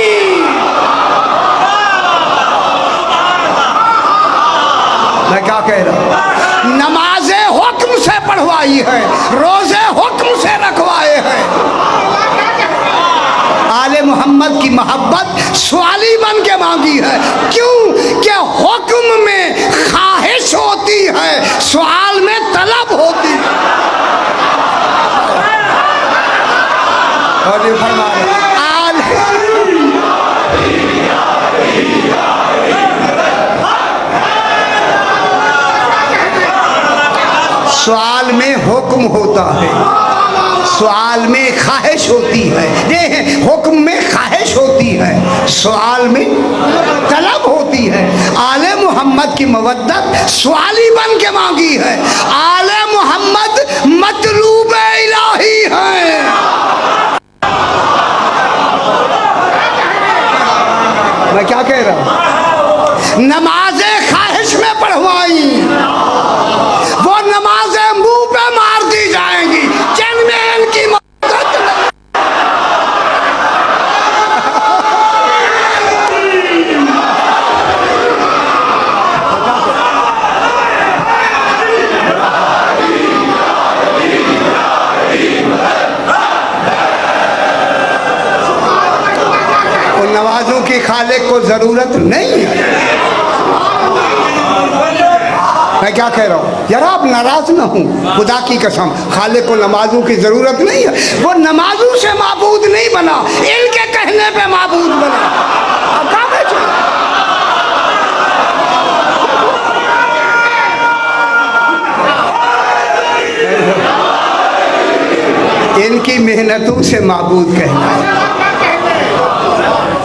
मैं क्या कह रहा हूँ, नमाजें हुक्म से पढ़वाई है, रोजे हुक्म से रखवाए हैं। आले मोहम्मद की मोहब्बत सवाली बन के मांगी है। क्यों? कि हुक्म में ख्वाहिश होती है, सवाल में तलब होती है। और ये फरमा सवाल में हुक्म होता है, सवाल में ख्वाहिश होती है। देखें, हुक्म में ख्वाहिश होती है, सवाल में तलब होती है। आले मोहम्मद की मवद्दत सवाली बन के मांगी है। आले मोहम्मद मतलूब इलाही है। मैं क्या कह रहा हूँ, नमाजें ख्वाहिश में पढ़वाई, वो नमाजें मुंह पे मार दी जाएंगी जिनमें इनकी मदद नहीं। उन नमाजों की खालिक को जरूरत नहीं है। मैं क्या कह रहा हूँ, यार आप नाराज ना हूँ, खुदा की कसम, खालिक को नमाजों की जरूरत नहीं है। वो नमाजों से माबूद नहीं बना, इनके कहने पे माबूद बना। अब कहाँ बैठे? इनकी मेहनतों से माबूद कहना है।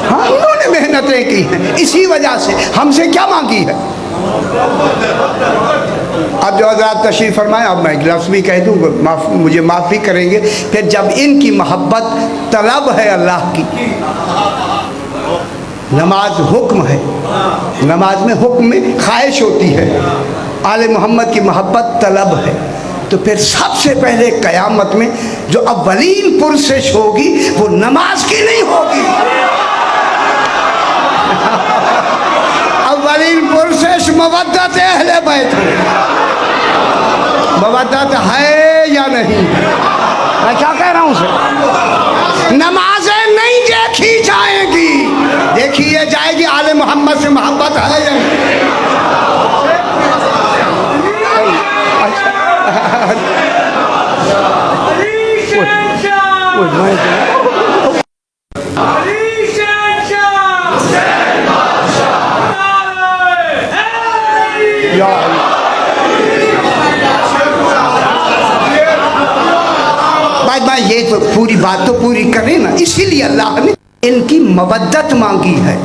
हाँ, उन्होंने मेहनतें की हैं, इसी वजह से हमसे क्या मांगी है। अब जो हज़रात तशरीफ़ फरमाए, अब मैं लफ्ज़ भी कह दूँ, मुझे माफ़ भी करेंगे। फिर जब इनकी मोहब्बत तलब है अल्लाह की, नमाज हुक्म है, नमाज में हुक्म में ख्वाहिश होती है, आले मोहम्मद की मोहब्बत तलब है, तो फिर सबसे पहले क़यामत में जो अव्वलीन पुरसिश होगी वो नमाज की नहीं होगी। अव्वलीन पुरसिश मवद्दत अहले बैत हो। मवद्दत है या नहीं? मैं क्या कह रहा हूँ उसे, नमाजें नहीं देखी जाएगी, देखी ये जाएगी आले मोहम्मद से मोहब्बत है या नहीं। भाई ये तो पूरी बात तो पूरी करें ना, इसीलिए अल्लाह ने इनकी मवद्दत मांगी है।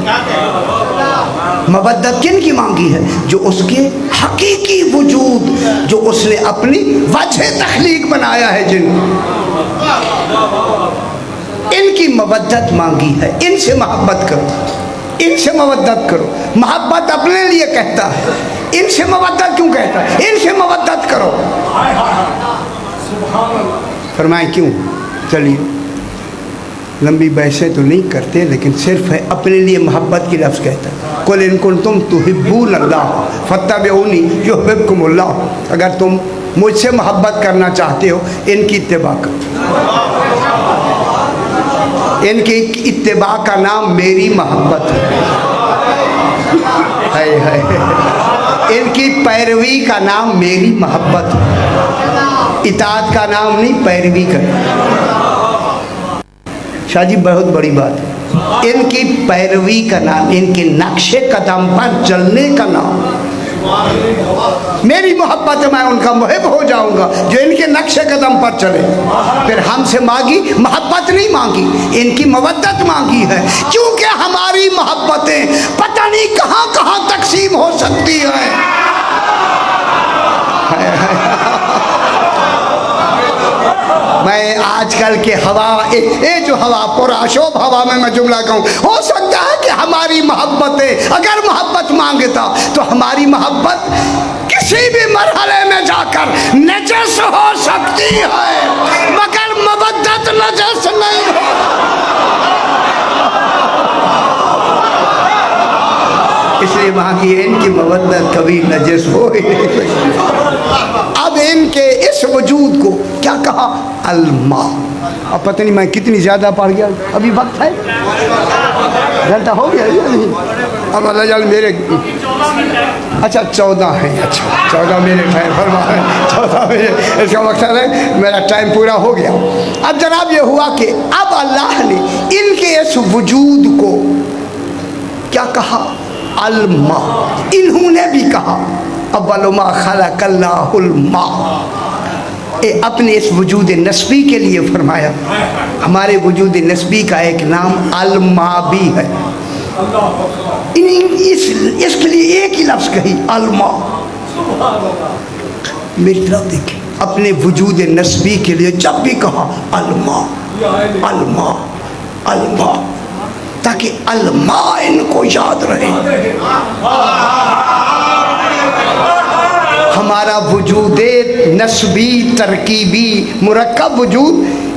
मवद्दत किन की मांगी है? जो उसके हकीकी वजूद, जो उसने अपनी वजह तख्लीक बनाया है जिन, इनकी मवद्दत मांगी है। इनसे मोहब्बत करो, इनसे मवद्दत करो। मोहब्बत अपने लिए कहता है, इनसे मवद्दत क्यों कहता है? इनसे मवद्दत करो। फरमाए क्यों? चलिए, लंबी बहसें तो नहीं करते, लेकिन सिर्फ है अपने लिए मोहब्बत की लफ्ज़ कहता है। कुल इन कुंतुम तुहिब्बून अल्लाह फत्तबिऊनी युहिब्बकुमुल्लाह। अगर तुम मुझसे मोहब्बत करना चाहते हो, इनकी इत्तिबा करो। इनकी इत्तिबा का नाम मेरी मोहब्बत है। इनकी पैरवी का नाम मेरी मोहब्बत है। इताअत का नाम नहीं, पैरवी का। शाह जी बहुत बड़ी बात है। इनकी पैरवी का नाम, इनके नक्शे कदम पर चलने का नाम मेरी मोहब्बत है। मैं उनका मुहिब हो जाऊंगा जो इनके नक्शे कदम पर चले। फिर हमसे मांगी मोहब्बत नहीं मांगी, इनकी मवद्दत मांगी है। क्योंकि हमारी मोहब्बतें पता नहीं कहां कहां तकसीम हो सकती है। मैं आजकल के हवा, ये जो हवा पुराशोभ हवा में मैं जुमला कहूँ, हो सकता है कि हमारी मोहब्बतें अगर मोहब्बत मांगता तो हमारी मोहब्बत किसी भी मरहले में जाकर नजस हो सकती है, मगर मवद्दत नजस नहीं हो। इसलिए मांगी इनकी मवद्दत कभी नजस हो ही नहीं सकती। अब इनके इस वजूद को क्या कहा? अलमा। अब पता नहीं मैं कितनी ज़्यादा पढ़ गया, अभी वक्त है, घंटा हो गया या नहीं? अब अल्लाह जान मेरे, अच्छा 14 है, अच्छा 14 मिनट है, फरमा है 14 मिनट, इसका मकसद है मेरा टाइम पूरा हो गया। अब जनाब ये हुआ कि अब अल्लाह ने इनके इस वजूद को क्या कहा? अलमा। इन्होंने भी कहा अव्वलुमा खलक़ल्लाहुल मा। अपने इस वजूद नस्बी के लिए फरमाया। हमारे वजूद नस्बी का एक नाम अलमा भी है। इसके लिए एक ही लफ्ज़ कही, अलमा। मेरी तरफ देखिए, अपने वजूद नस्बी के लिए जब भी कहा अलमा अलमा अलमा, ताकि अलमा इनको याद रहे। हमारा वजूद नस्बी तरकीबी मुरक्कब वजूद,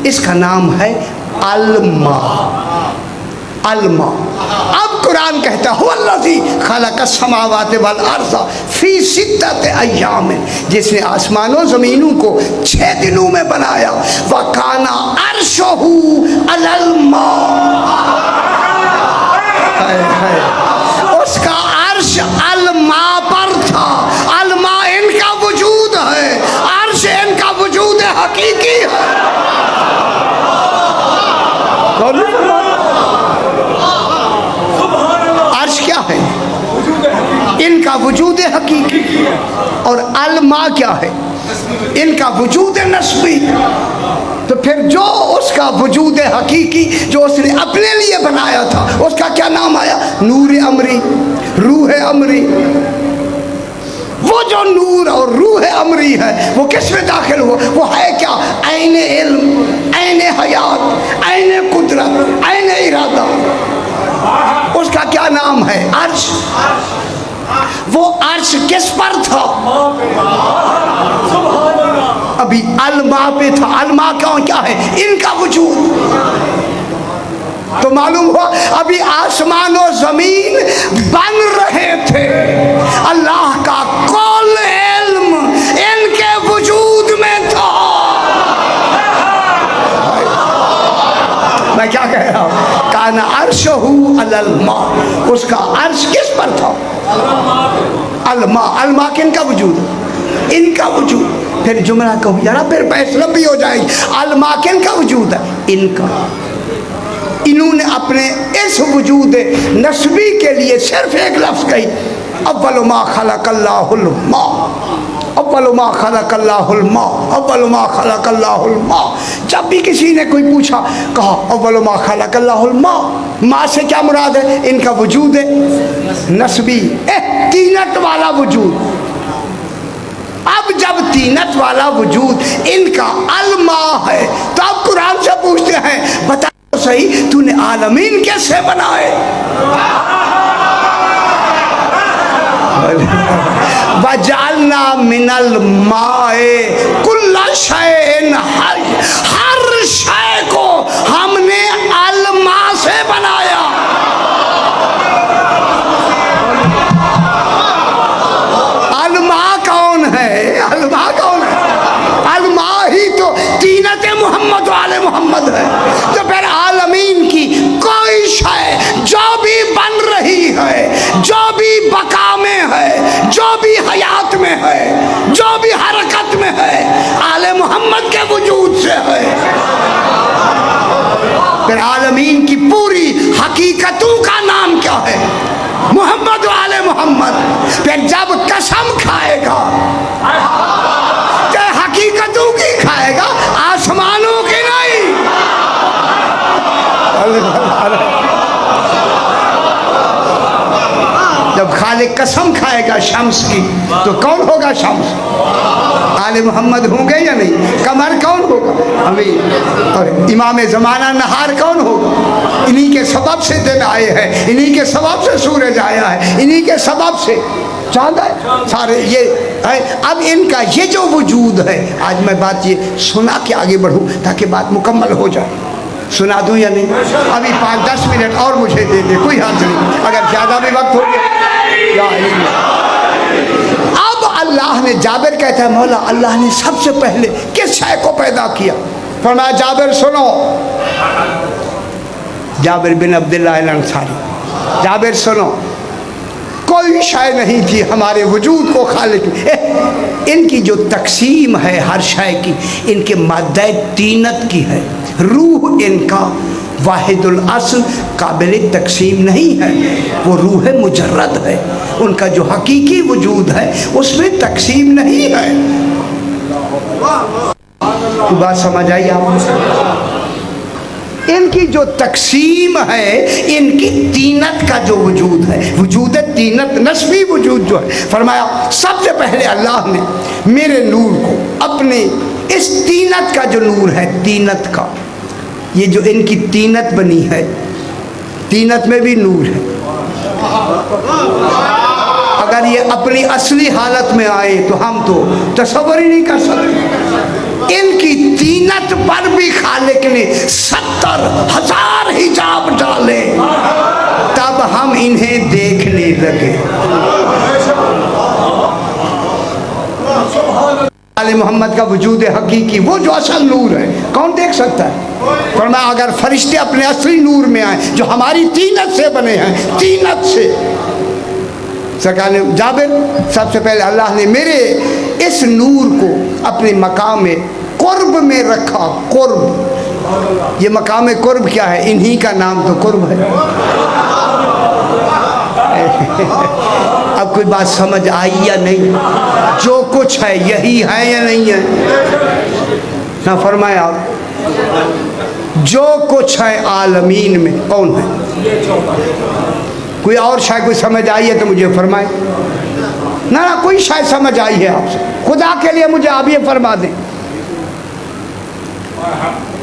इसका नाम है अलमा। अलमा। अब कुरान कहता है वल्लज़ी खलक़स समावाति वल अर्ज़ फ़ी सित्तति अय्याम, जिसने आसमानों ज़मीनों को 6 दिनों में बनाया। व काना अर्शुहु अलल मा, उसका अर्श अलमा पर था। अलमा इनका वजूद है, अर्श इनका वजूद हकीकी है। अर्श क्या है? इनका वजूद हकीकी। और अलमा क्या है? इनका वजूद नस्बी। तो फिर जो उसका वजूद हकीकी जो उसने अपने लिए बनाया था, उसका क्या नाम आया? नूर अमरी, रूह अमरी। वो जो नूर और रूह अमरी है वो किस में दाखिल हुआ? वो है क्या? ऐने इल्म, ऐने हयात, ऐने कुदरत, ऐने इरादा। उसका क्या नाम है? अर्श। वो अर्श किस पर था? अभी अलमा पे था। अलमा क्या है? इनका वजूद। तो मालूम हुआ अभी आसमान और जमीन बन रहे थे, अल्लाह का कुल इल्म इनके वजूद में था। मैं क्या कह रहा हूँ? काना अर्शहु अलल मा, उसका अर्श किस पर था? अलमा। अलमा किनका वजूद? इनका वजूद। फिर जुमला कहूँ जरा, फिर बहस लंबी हो जाएगी। अलमा किनका वजूद है? इनका। इन्होंने अपने इस वजूद नस्बी के लिए सिर्फ एक लफ्ज़ कही, अव्वलु मा खलक़ल्लाहुल मा। अव्वल मा खलक़ल्लाहुल मा, अव्वल मा खलक़ल्लाहुल मा। जब भी किसी ने कोई पूछा, कहा अव्वल मा खलक़ल्लाहुल मा। माँ से क्या मुराद है? इनका वजूद है नस्बी, तीनत वाला वजूद। अब जब तीनत वाला वजूद इनका अलमा है, तो अब कुरान से पूछते हैं, बता तो सही, तूने आलमीन कैसे बनाए? वजालना मिनल माए कुल्ला शैइन हय, हर शय को हमने अलमा से बनाया। अलमा कौन है? अलमा कौन है? अलमा ही तो तीनत मोहम्मद वाले मोहम्मद है। तो फिर आलमीन की कोई शय जो भी बन रही है, जो भी बका में है, जो भी हयात में है, जो भी हरकत में है, आले मोहम्मद के वजूद से है। फिर आलमीन की पूरी हकीकतों का नाम क्या है? मोहम्मद वाले मोहम्मद। फिर जब कसम खाएगा तो हकीकतों की खाएगा, आसमानों की नहीं। जब खालिक कसम खाएगा शम्स की, तो कौन होगा शम्स? आले मोहम्मद होंगे या नहीं? कमर कौन होगा? हमें। और इमाम ज़माना नहार कौन होगा? इन्हीं के सबब से दिन आए हैं, इन्हीं के सबब से सूरज आया है, इन्हीं के सबब से चांद है, सारे ये है। अब इनका ये जो वजूद है, आज मैं बात ये सुना के आगे बढ़ूँ ताकि बात मुकम्मल हो जाए। सुना दूँ या नहीं? अभी 5-10 मिनट और मुझे दे दे, कोई हर्ज नहीं, अगर ज़्यादा भी वक्त हो गया। अब अल्लाह ने, जाबिर कहता है, मौला अल्लाह ने सबसे पहले किस शय को पैदा किया? फरमाया, जाबिर सुनो, जाबिर बिन अब्दुल्लाह अल अंसारी, जाबिर सुनो, कोई शय नहीं थी हमारे वजूद को खालिक। इनकी जो तकसीम है हर शय की, इनके मादा तीनत की है। रूह इनका वाहिदुल अस्ल काबिल तकसीम नहीं है, वो रूह मुजर्रद है। उनका जो हकीकी वजूद है उसमें तकसीम नहीं है। बात समझ आई आप? इनकी जो तकसीम है, इनकी तीनत का जो वजूद है, वजूद तीनत नस्बी वजूद जो है, फरमाया सबसे पहले अल्लाह ने मेरे नूर को, अपने इस तीनत का जो नूर है, तीनत का, ये जो इनकी तीनत बनी है, तीनत में भी नूर है। अगर ये अपनी असली हालत में आए तो हम तो तसव्वुर ही नहीं कर सकते। इनकी तीनत पर भी खालिक ने 70,000 हिजाब डाले, तब हम इन्हें देखने लगे। आले मोहम्मद का वजूद हकीकी, वो जो असल नूर है, कौन देख सकता है? फरमाया अगर फरिश्ते अपने असली नूर में आए, जो हमारी तीनत से बने हैं, तीनत से। सरकार ने, जाबिर सबसे पहले अल्लाह ने मेरे इस नूर को अपने मकाम कुर्ब में रखा। कुर्ब, ये मकाम कुर्ब क्या है? इन्हीं का नाम तो कुर्ब है। अब कोई बात समझ आई या नहीं? जो कुछ है यही है या नहीं है? ना फरमाया, जो कुछ है आलमीन में कौन है? कोई और शायद कोई समझ आई है तो मुझे फरमाए। ना ना, कोई शायद समझ आई है आपसे, खुदा के लिए मुझे आप ये फरमा दें।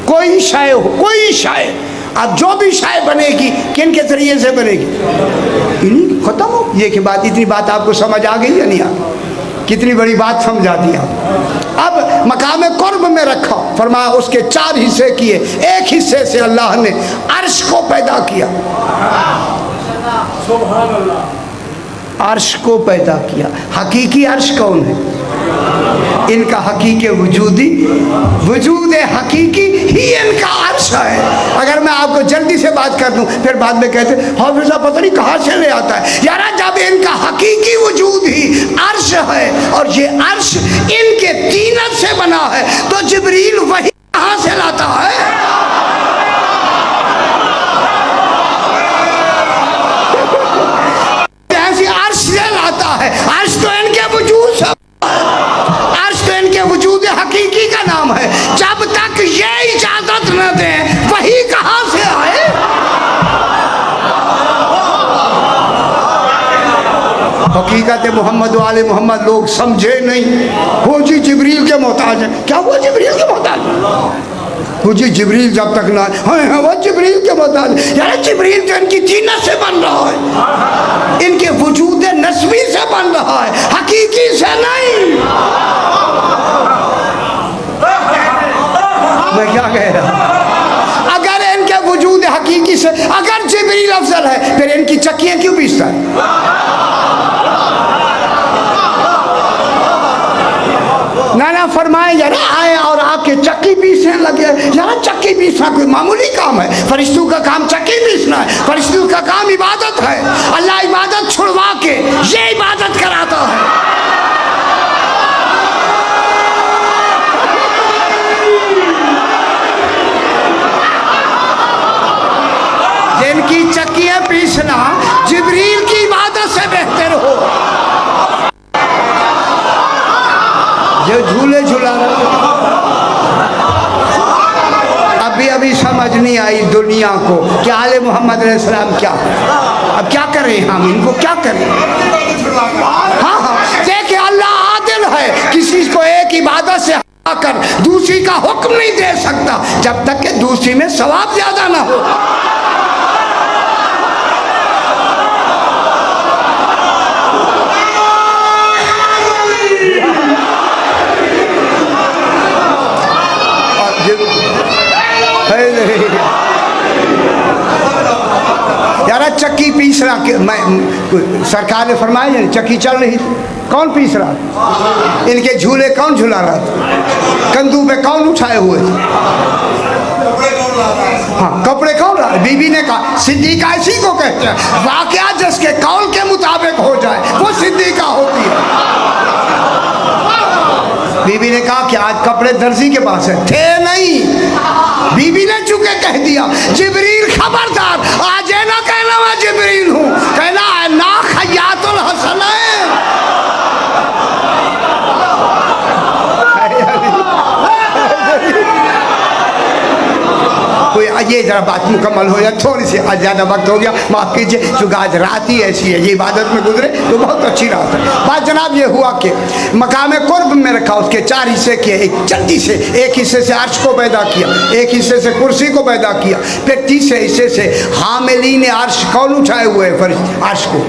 कोई शाय हो, कोई शाय, अब जो भी शाय बनेगी किन के जरिए से बनेगी? इन्हीं, खत्म हो ये की बात। इतनी बात आपको समझ आ गई या नहीं? आ कितनी बड़ी बात समझा दी आप। अब मकाम कुर्ब में रखा, फरमाया उसके 4 हिस्से किए। एक हिस्से से अल्लाह ने अर्श को पैदा किया, अर्श को पैदा किया। हकीकी अर्श कौन है? इनका हकीकी वजूदी, वजूद हकीकी ही इनका अर्श है। अगर मैं आपको जल्दी से बात कर दूं, फिर बाद में कहते हाफिज़ साहब पता नहीं कहाँ से ले आता है। यार जब इनका हकीकी वजूद ही अर्श है, और ये अर्श इनके तीनत से बना है, तो जिब्रील वही कहाँ से लाता है? अर्श से लाता है। अर्श तो इनके वजूद से मोहम्मद वाले मोहम्मद लोग समझे नहीं, वो जी जिब्रील के मोहताज है। क्या वो जिब्रील के मोहताज? वो जी जिब्रील जब तक ना है वो जिब्रील के मोहताज। यार जिब्रील तो इनकी जीनत से बन रहा है, इनके वजूद नस्बी से बन रहा है, हकीकी से नहीं। मैं क्या कह रहा? अगर इनके वजूद हकीकी से, अगर जिब्रील अफजल है, फिर इनकी चक्कियां क्यों पीसता है? ना फरमाए यारा आए और आपके चक्की पीसने लगे। यारा चक्की पीसना कोई मामूली काम है? फरिश्तों का काम चक्की पीसना है। फरिश्तों का काम इबादत है। अल्लाह इबादत छुड़वा के ये इबादत कराता है। जिनकी चक्कियां पीसना जिब्रील की इबादत से बेहतर हो। जो झूले झूला अभी समझ नहीं आई दुनिया को कि आले मोहम्मद अलैहिस्सलाम क्या है। अब क्या करें हम इनको, क्या करें? हाँ देखिए अल्लाह आदिल है, किसी को एक इबादत से हटाकर दूसरी का हुक्म नहीं दे सकता जब तक कि दूसरी में सवाब ज्यादा ना हो। यार चक्की पीस रहा के मैं सरकार ने फरमाया चक्की चल रही थी, कौन पीस रहा? इनके झूले कौन झुला रहा था? कंधों पे कौन उठाए हुए थे? हाँ कपड़े कौन रहा? बीबी ने कहा सिद्दीका इसी को कहते हैं, वाकया जिसके कौल के मुताबिक हो जाए वो सिद्दीका होती है। बीबी ने कहा कि आज कपड़े दर्जी के पास है, थे नहीं। बीबी ने चुके कह दिया जिब्रील खबरदार, आज है ना कहना मैं जिब्रील हूँ, कहना है ना खयातुल हसन है। ये जरा बात मुकम्मल हो जाए, थोड़ी सी आज ज़्यादा वक्त हो गया, माफ़ कीजिए, क्योंकि आज रात ही ऐसी है, ये इबादत में गुजरे तो बहुत अच्छी रात है। बात जनाब ये हुआ कि मकाम कुर्ब में रखा, उसके 4 हिस्से किए। एक जल्दी से एक हिस्से से अर्श को पैदा किया, एक हिस्से से कुर्सी को पैदा किया, फिर तीसरे हिस्से से हामिलीन अर्श कौन उठाए हुए अर्श को?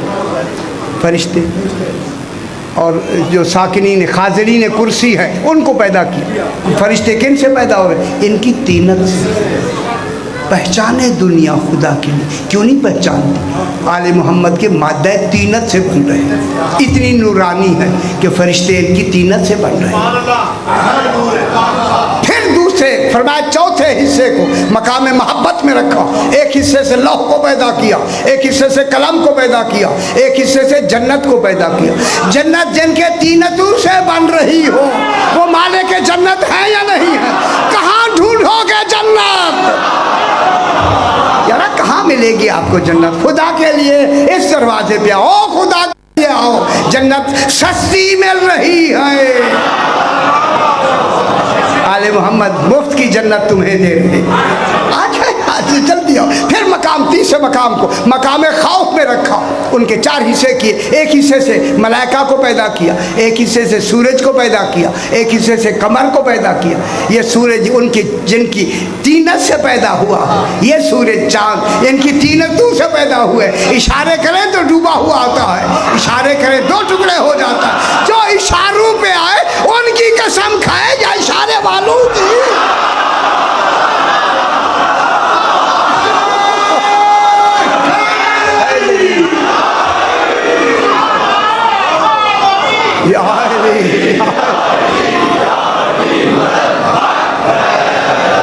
फरिश्ते। और जो साकिनीन खाज़रीन कुर्सी है उनको पैदा किया। फरिश्ते किन से पैदा हो गए? इनकी तीनत से। पहचाने दुनिया खुदा के लिए, क्यों नहीं पहचानती? आले मोहम्मद के मादा तीनत से बन रहे हैं, इतनी नूरानी है कि फरिश्ते इनकी तीनत से बन रहे हैं। फिर दूसरे फरमाया चौथे हिस्से को मकाम मोहब्बत में रखा, एक हिस्से से लौह को पैदा किया, एक हिस्से से कलम को पैदा किया, एक हिस्से से जन्नत को पैदा किया। जन्नत जिनके तीनतों से बन रही हो वो माले के जन्नत है या नहीं है? कहाँ ढूंढोगे जन्नत? यार कहाँ मिलेगी आपको जन्नत? खुदा के लिए इस दरवाजे पे आओ, खुदा के लिए आओ, जन्नत सस्ती मिल रही है। आले मोहम्मद मुफ्त की जन्नत तुम्हें दे रहे। आज जल्दी आओ। फिर मकाम तीसरे मकाम को मकाम खौफ में रखा, उनके 4 हिस्से किए। एक हिस्से से मलाइका को पैदा किया, एक हिस्से से सूरज को पैदा किया, एक हिस्से से कमर को पैदा किया। ये सूरज उनकी जिनकी तीनत से पैदा हुआ, ये सूरज चांद इनकी तीनतों से पैदा हुए। इशारे करें तो डूबा हुआ आता है, इशारे करें 2 टुकड़े हो जाता है। जो इशारों पे आए उनकी कसम खाए या इशारे वालों की।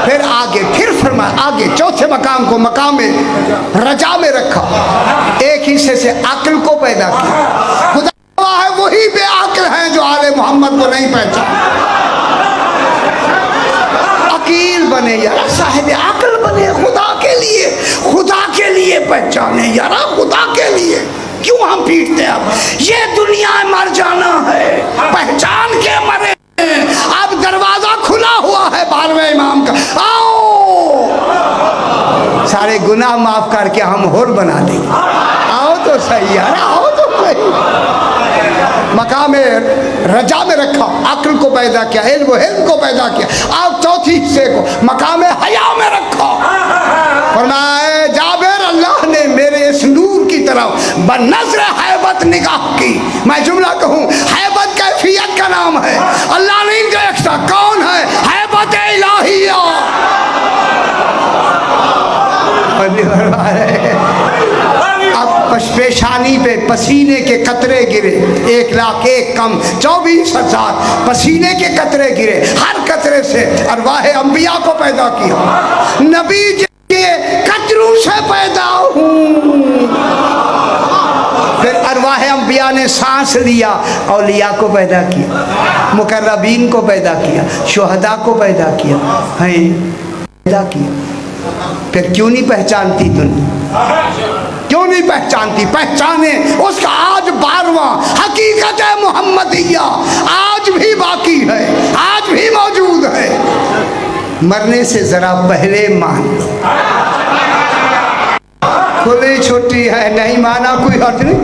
फिर आगे फिर फरमा आगे चौथे मकाम को मकाम रजा में रखा, एक हिस्से से अक्ल को पैदा किया। खुदा है वही बेअक्ल है जो आले मोहम्मद को नहीं पहचान। अकील बने यार, साहिब अक्ल बने, खुदा के लिए पहचाने यार, खुदा के लिए। क्यों हम पीटते हैं? अब ये दुनिया मर जाना है, पहचान के मरे। अब दरवाजा खुला हुआ है 12वें इमाम का, आओ सारे गुनाह माफ करके हम हुर बना देंगे। आओ तो सही यार, आओ तो सही। मकाम रजा में रखा, अक्ल को पैदा किया, इल्म को पैदा किया, और चौथी हिस्से को मकाम हया में रखा। फरमाए जाबिर अल्लाह ने मेरे इस नूर की तरफ बनज़्र हैबत निगाह की। मैं जुमला कहूँ, हैबत कैफियत का नाम है, अल्लाह ने इनका एक्स्ट्रा कौन है, हैबत इलाहिया। अब पेशानी पे पसीने के कतरे गिरे, 1,01,000 कम 24,000 पसीने के कतरे गिरे। हर कतरे से अरवाह अंबिया को पैदा किया, नबी के कतरों से पैदा हूँ। फिर अरवाह अंबिया ने सांस लिया, औलिया को पैदा किया, मुकर्रबीन को पैदा किया, शुहदा को पैदा किया, है पैदा किया। फिर क्यों नहीं पहचानती दुनिया, क्यों नहीं पहचानती? पहचाने उसका आज 12वां हकीकत है मोहम्मदिया, आज भी बाकी है, आज भी मौजूद है। मरने से जरा पहले मान लो। खुली छुट्टी है, नहीं माना कोई हर्ज नहीं,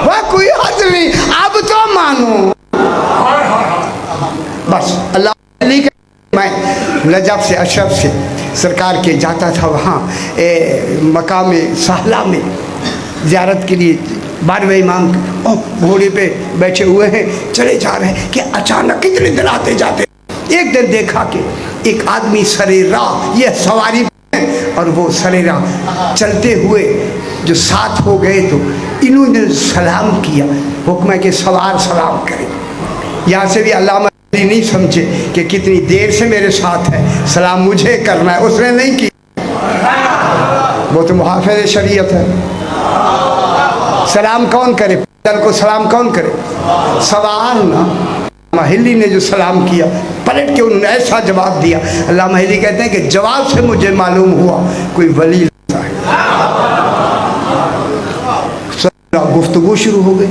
वह कोई हर्ज नहीं, अब तो मानो बस। अल्लाह मैं नजफ से अशरफ से सरकार के जाता था, वहाँ मकाम सहला में ज़ियारत के लिए 12वें इमाम घोड़े पे बैठे हुए हैं, चले जा रहे हैं कि अचानक कितने दिन आते जाते। एक दिन देखा कि एक आदमी सरेरा, यह सवारी और वो सरेरा चलते हुए जो साथ हो गए, तो इन्होंने सलाम किया। हुक्म है कि सवार सलाम करें। यहाँ से भी अल्लाह नहीं समझे कि कितनी देर से मेरे साथ है, सलाम मुझे करना है, उसने नहीं की। वो तो मुहाफ़िज़ शरीयत है। सलाम कौन करे, पैदल को सलाम कौन करे? सवाल ना। महली ने जो सलाम किया, पलट के उन्होंने ऐसा जवाब दिया। अल्लाह महली कहते हैं कि जवाब से मुझे मालूम हुआ कोई वली लगता है। गुफ्तगू शुरू हो गई।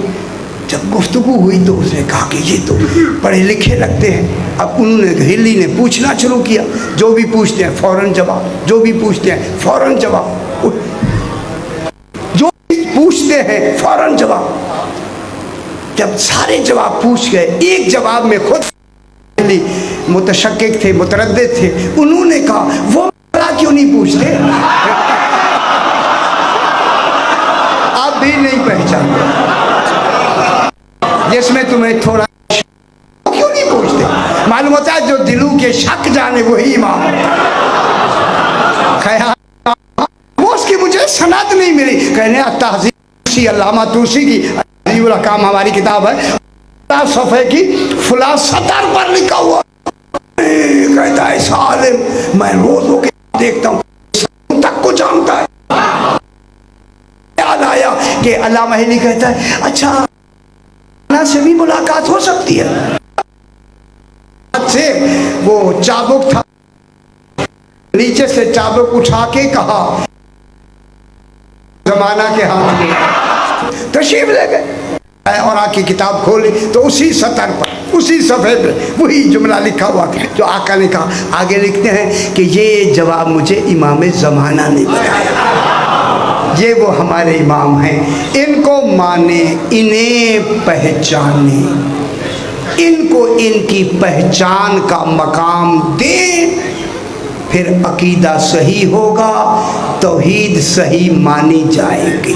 जब गुफ्तगू हुई तो उसने कहा कि ये तो पढ़े लिखे लगते हैं। अब उन्होंने हिल्ली ने पूछना शुरू किया, जो भी पूछते हैं फ़ौरन जवाब, जो भी पूछते हैं फ़ौरन जवाब, जो भी पूछते हैं फ़ौरन जवाब। जब सारे जवाब पूछ गए, एक जवाब में खुद मुतशक्किक थे, मुतरद्दिद थे, उन्होंने कहा वो क्यों नहीं पूछते? आप भी नहीं पहचानते, जिसमें तुम्हें थोड़ा क्यों नहीं पूछते? मालूम होता है जो दिलों के शक जाने वही इमाम। वो उसकी मुझे सनद नहीं मिली। कहने तहज़ीब अल्लामा तूसी की तहज़ीबुल अहकाम हमारी किताब है, सफ़े की फुला सतर पर लिखा हुआ। कहता है सालिम मैं रोज होके देखता हूँ, तक को जानता है। याद आया कि अल्लाह महली कहता है अच्छा से भी मुलाकात हो सकती है। से वो चाबुक था, नीचे से चाबुक उठा के कहा जमाना के हाथ में, तशरीफ ले गए और आके किताब खोली तो उसी सतर पर, उसी सफ़े पे वही जुमला लिखा हुआ था जो आका ने कहा। आगे लिखते हैं कि ये जवाब मुझे इमाम ज़माना ने बताया। ये वो हमारे इमाम हैं, इनको माने, इन्हें पहचाने, इनको इनकी पहचान का मकाम दे, फिर अकीदा सही होगा, तौहीद सही मानी जाएगी।